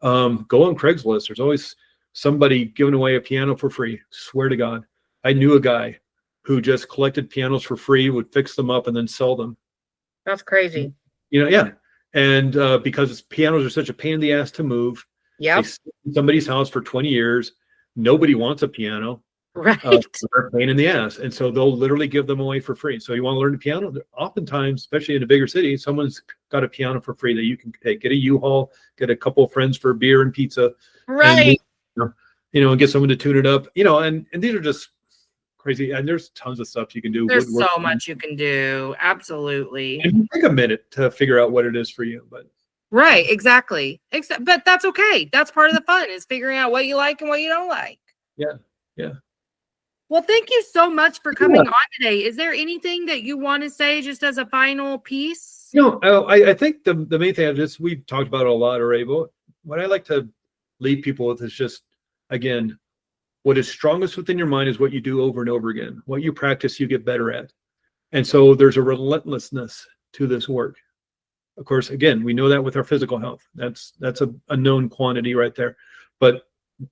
Go on Craigslist. There's always somebody giving away a piano for free. Swear to God, I knew a guy who just collected pianos for free, would fix them up and then sell them. That's crazy. Yeah. And because pianos are such a pain in the ass to move, Yep. they sit in somebody's house for 20 years. Nobody wants a piano. Right. They're a pain in the ass. And so they'll literally give them away for free. So you want to learn the piano? Oftentimes, especially in a bigger city, someone's got a piano for free that you can take. Get a U-Haul, get a couple of friends for beer and pizza. Right. And, and get someone to tune it up. And these are just crazy. And there's tons of stuff you can do. There's so much you can do. Absolutely. And take a minute to figure out what it is for you. But right, exactly. But that's okay. That's part of the fun, is figuring out what you like and what you don't like. Yeah. Well, thank you so much for coming on today. Is there anything that you want to say just as a final piece? I think the main thing we've talked about it a lot already, but what I like to leave people with is just, again, what is strongest within your mind is what you do over and over again. What you practice, you get better at. And so there's a relentlessness to this work. Of course, again, we know that with our physical health. That's a known quantity right there. But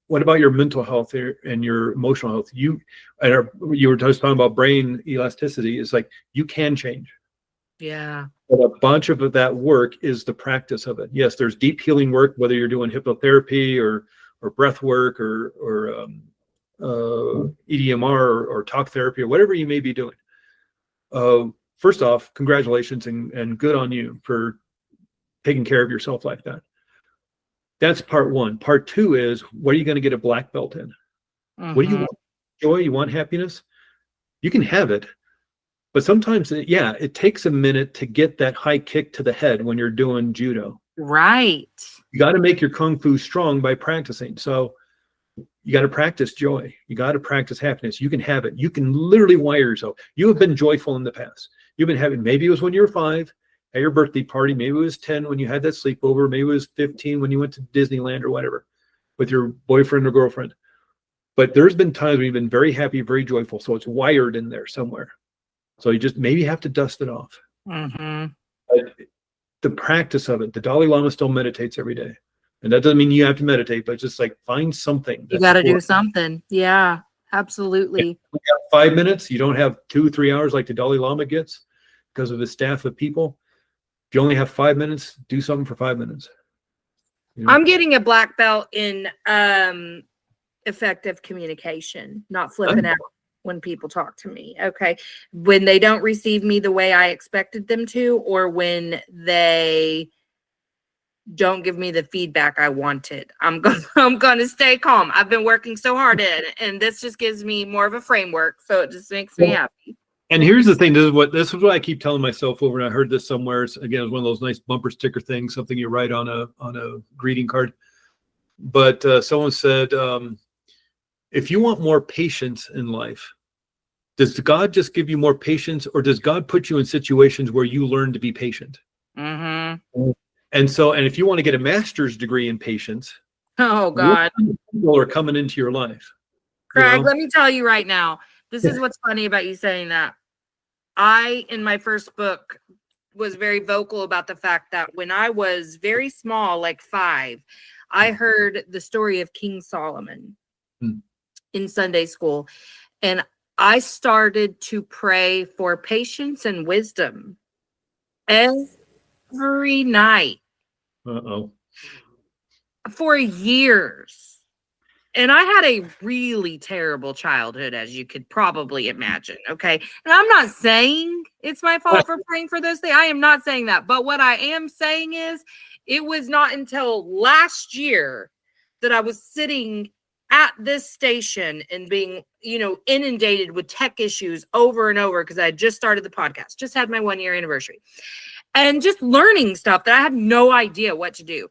what about your mental health and your emotional health? You were just talking about brain elasticity. It's like you can change. Yeah. But a bunch of that work is the practice of it. Yes, there's deep healing work, whether you're doing hypnotherapy or breath work or EDMR or talk therapy or whatever you may be doing. First off, congratulations and good on you for taking care of yourself like that. That's part one. Part two is, what are you going to get a black belt in? Mm-hmm. What do you want? Joy? You want happiness? You can have it. But sometimes, it takes a minute to get that high kick to the head when you're doing judo. Right. You got to make your kung fu strong by practicing. So you got to practice joy. You got to practice happiness. You can have it. You can literally wire yourself. You have been joyful in the past. You've been having, maybe it was when you were 5 at your birthday party. Maybe it was 10 when you had that sleepover. Maybe it was 15 when you went to Disneyland or whatever with your boyfriend or girlfriend. But there's been times when you've been very happy, very joyful. So it's wired in there somewhere. So you just maybe have to dust it off. Mm-hmm. But the practice of it, the Dalai Lama still meditates every day. And that doesn't mean you have to meditate, but just like find something. You got to do something. Yeah, absolutely. If you have 5 minutes, you don't have 2-3 hours like the Dalai Lama gets because of his staff of people. If you only have 5 minutes, do something for 5 minutes. I'm getting a black belt in effective communication, not flipping out when people talk to me. Okay. When they don't receive me the way I expected them to, or when they don't give me the feedback I wanted, I'm going to stay calm. I've been working so hard at it, and this just gives me more of a framework. So it just makes me happy. And here's the thing. This is what I keep telling myself over, and I heard this somewhere. It's, again, it's one of those nice bumper sticker things, something you write on a greeting card. But someone said, if you want more patience in life, does God just give you more patience, or does God put you in situations where you learn to be patient? Mm-hmm. And if you want to get a master's degree in patience, oh God, people are coming into your life. Craig, let me tell you right now, this is what's funny about you saying that. I, in my first book, was very vocal about the fact that when I was very small, like 5, I heard the story of King Solomon in Sunday school. And I started to pray for patience and wisdom every night. Uh-oh. For years. And I had a really terrible childhood, as you could probably imagine. Okay. And I'm not saying it's my fault for praying for those things. I am not saying that. But what I am saying is it was not until last year that I was sitting at this station and being, inundated with tech issues over and over because I had just started the podcast, just had my 1-year anniversary, and just learning stuff that I had no idea what to do.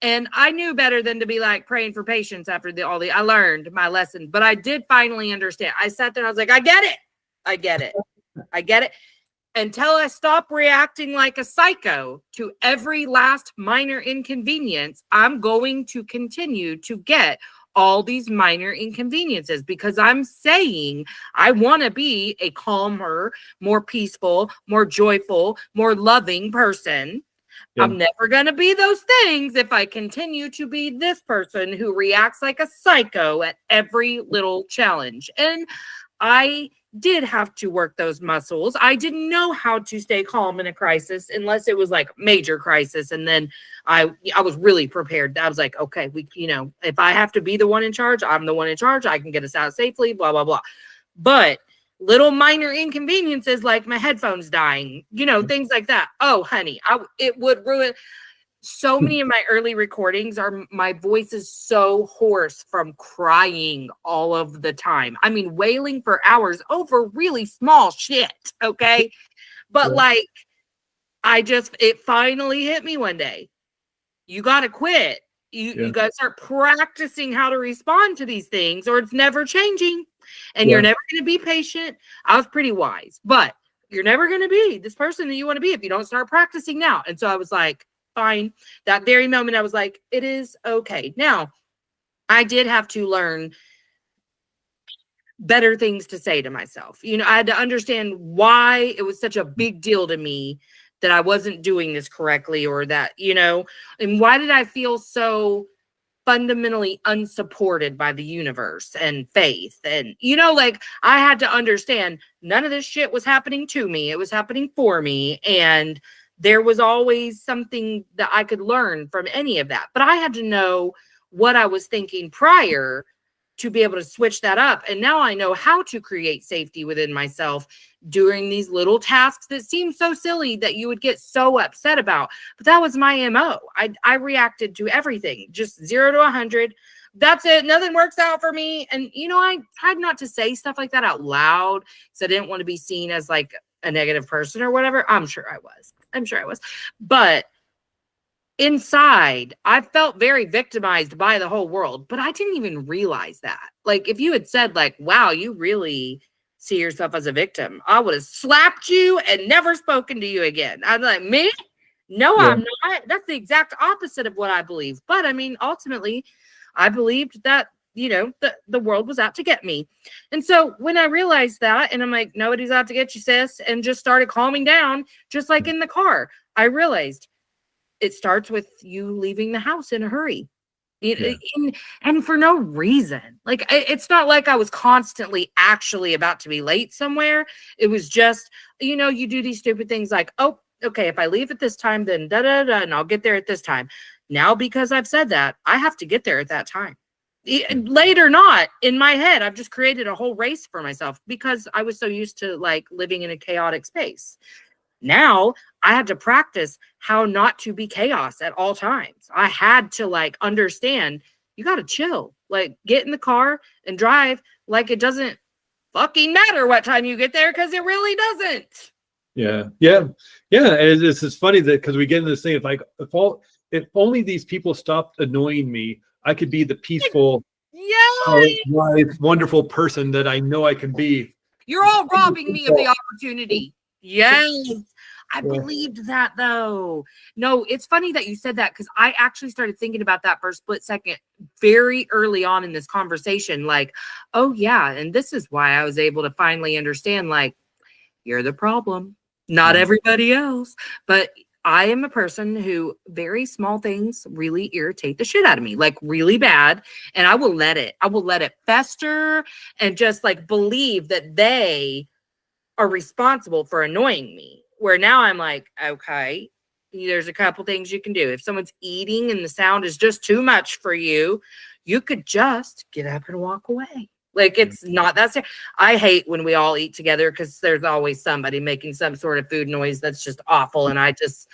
And I knew better than to be like praying for patience after I learned my lesson, but I did finally understand. I sat there and I was like, I get it. I get it. I get it. Until I stop reacting like a psycho to every last minor inconvenience, I'm going to continue to get all these minor inconveniences because I'm saying I want to be a calmer, more peaceful, more joyful, more loving person. Yeah. I'm never going to be those things if I continue to be this person who reacts like a psycho at every little challenge. And I did have to work those muscles. I didn't know how to stay calm in a crisis unless it was like major crisis. And then I was really prepared. I was like, okay, if I have to be the one in charge, I'm the one in charge. I can get us out safely, blah, blah, blah. But little minor inconveniences like my headphones dying, things like that. Oh, honey, it would ruin. So many of my early recordings my voice is so hoarse from crying all of the time. I mean, wailing for hours over really small shit. Okay. But it finally hit me one day. You got to quit. You got to start practicing how to respond to these things or it's never changing and you're never going to be patient. I was pretty wise, but you're never going to be this person that you want to be if you don't start practicing now. And so I was like, fine. That very moment, I was like, it is okay. Now, I did have to learn better things to say to myself. I had to understand why it was such a big deal to me that I wasn't doing this correctly or that, and why did I feel so fundamentally unsupported by the universe and faith? And, I had to understand none of this shit was happening to me. It was happening for me. And there was always something that I could learn from any of that. But I had to know what I was thinking prior to be able to switch that up. And now I know how to create safety within myself during these little tasks that seem so silly that you would get so upset about. But that was my MO. I reacted to everything, just 0 to 100. That's it. Nothing works out for me. And, I tried not to say stuff like that out loud because I didn't want to be seen as like a negative person or whatever. I'm sure I was. But inside, I felt very victimized by the whole world, but I didn't even realize that. Like, if you had said like, wow, you really see yourself as a victim, I would have slapped you and never spoken to you again. I'm like, me? No, I'm not. That's the exact opposite of what I believe. But I mean, ultimately, I believed that, the world was out to get me. And so when I realized that, and I'm like, nobody's out to get you, sis, and just started calming down, just like in the car, I realized it starts with you leaving the house in a hurry. And for no reason. Like, it's not like I was constantly actually about to be late somewhere. It was just, you do these stupid things like, oh, okay, if I leave at this time, then da-da-da, and I'll get there at this time. Now, because I've said that, I have to get there at that time. Late or not, in my head, I've just created a whole race for myself because I was so used to like living in a chaotic space. Now I had to practice how not to be chaos at all times. I had to like understand you got to chill, like get in the car and drive like it doesn't fucking matter what time you get there because it really doesn't. Yeah. It's funny that because we get into this thing, it's like if only these people stopped annoying me, I could be the peaceful, wise, wonderful person that I know I can be. You're all robbing me of the opportunity. Yes. I believed that though. No, it's funny that you said that because I actually started thinking about that for a split second very early on in this conversation. Like, oh yeah. And this is why I was able to finally understand, like, you're the problem, not everybody else. But I am a person who very small things really irritate the shit out of me, like really bad. And I will let it fester and just like believe that they are responsible for annoying me. Where now I'm like, okay, there's a couple things you can do. If someone's eating and the sound is just too much for you, you could just get up and walk away. Like, it's not that serious. I hate when we all eat together because there's always somebody making some sort of food noise that's just awful. And I just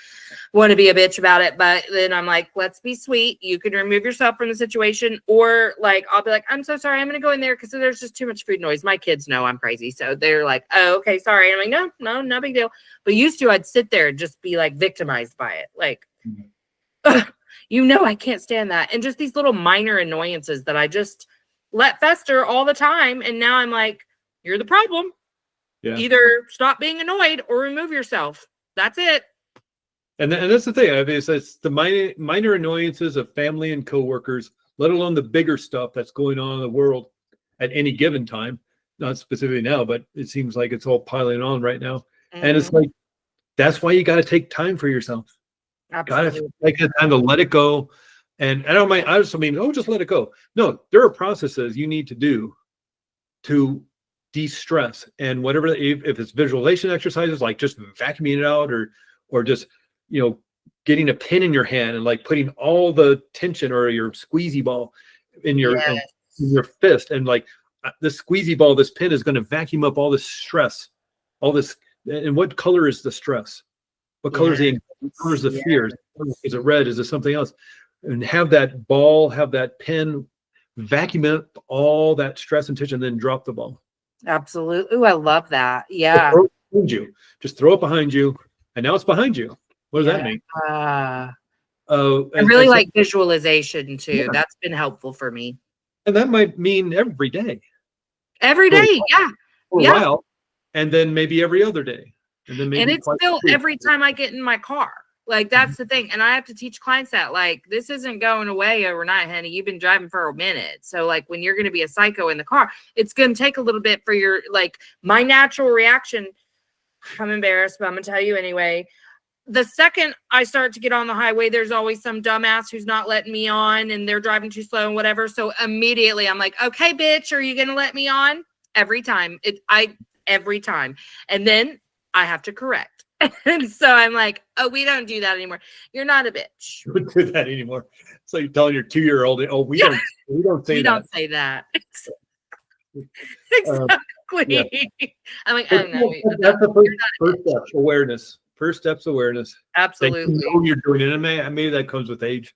want to be a bitch about it. But then I'm like, let's be sweet. You can remove yourself from the situation. Or like, I'll be like, I'm so sorry. I'm going to go in there because there's just too much food noise. My kids know I'm crazy. So they're like, oh, okay, sorry. And I'm like, no big deal. But used to, I'd sit there and just be like victimized by it. Like, I can't stand that. And just these little minor annoyances that I just let fester all the time. And now I'm like, you're the problem. Yeah. Either stop being annoyed or remove yourself. That's it. And that's the thing. I mean, it's the minor annoyances of family and coworkers, let alone the bigger stuff that's going on in the world at any given time. Not specifically now, but it seems like it's all piling on right now. Mm-hmm. And it's like, that's why you got to take time for yourself. Got to take the time to let it go. And I don't mind. I just mean, just let it go. No, there are processes you need to do to de-stress, and whatever. If it's visualization exercises, like just vacuuming it out, or just getting a pin in your hand and like putting all the tension or your squeezy ball in your in your fist, and like this squeezy ball, this pin is going to vacuum up all this stress, all this. And what color is the stress? What color is the fear? Is it red? Is it something else? And have that ball, have that pen vacuum up all that stress and tension, and then drop the ball. Absolutely. Ooh, I love that. Yeah. Just throw it behind you, and now it's behind you. What does that mean? I really like visualization too. Yeah. That's been helpful for me. And that might mean every day. Every day, for a while, and then maybe every other day. And then maybe it's still every time I get in my car. Like, that's the thing. And I have to teach clients that, like, this isn't going away overnight, honey. You've been driving for a minute. So, like, when you're going to be a psycho in the car, it's going to take a little bit for your, like, my natural reaction. I'm embarrassed, but I'm going to tell you anyway. The second I start to get on the highway, there's always some dumbass who's not letting me on, and they're driving too slow and whatever. So immediately I'm like, okay, bitch, are you going to let me on? Every time. Every time. And then I have to correct. And so I'm like, oh, we don't do that anymore. You're not a bitch. We don't do that anymore. So you're telling your 2-year-old, oh, we don't say that. Don't say that. Exactly. Yeah. I'm like, oh no. That's the first step, awareness. First step's awareness. Absolutely. You're doing it. And maybe that comes with age.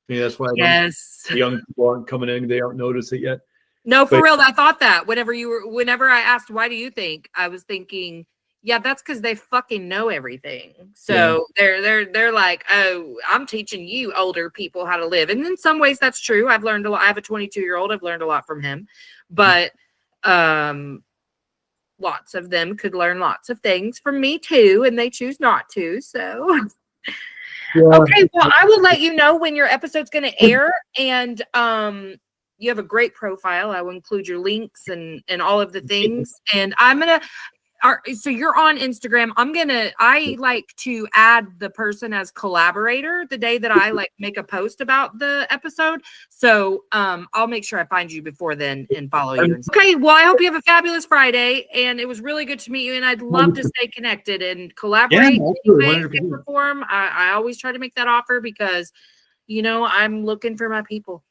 Maybe that's why young people aren't coming in. They don't notice it yet. No, for real. I thought that whenever I asked, why do you think? I was thinking, yeah, that's because they fucking know everything. So they're like, oh, I'm teaching you older people how to live. And in some ways that's true. I've learned a lot. I have a 22-year-old. I've learned a lot from him. But lots of them could learn lots of things from me too, and they choose not to. So okay, well, I will let you know when your episode's going to air. And you have a great profile. I will include your links and all of the things. And I'm gonna. So you're on Instagram. I like to add the person as collaborator the day that I like make a post about the episode. So I'll make sure I find you before then and follow you. Okay. Well, I hope you have a fabulous Friday, and it was really good to meet you. And I'd love to stay connected and collaborate. Perform. I always try to make that offer because, I'm looking for my people.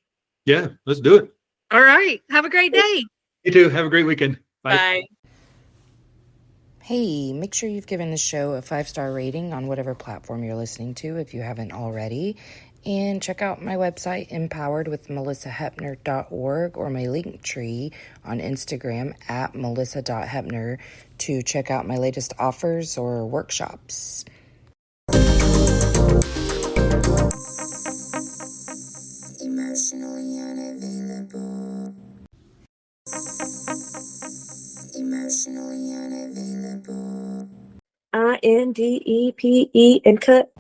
Yeah, let's do it. All right. Have a great day. You too. Have a great weekend. Bye. Hey, make sure you've given the show a 5-star rating on whatever platform you're listening to if you haven't already. And check out my website, empoweredwithmelissahepner.org, or my link tree on Instagram at melissa.hepner to check out my latest offers or workshops. Emotionally unavailable. Emotionally unavailable. INDEPE and cut.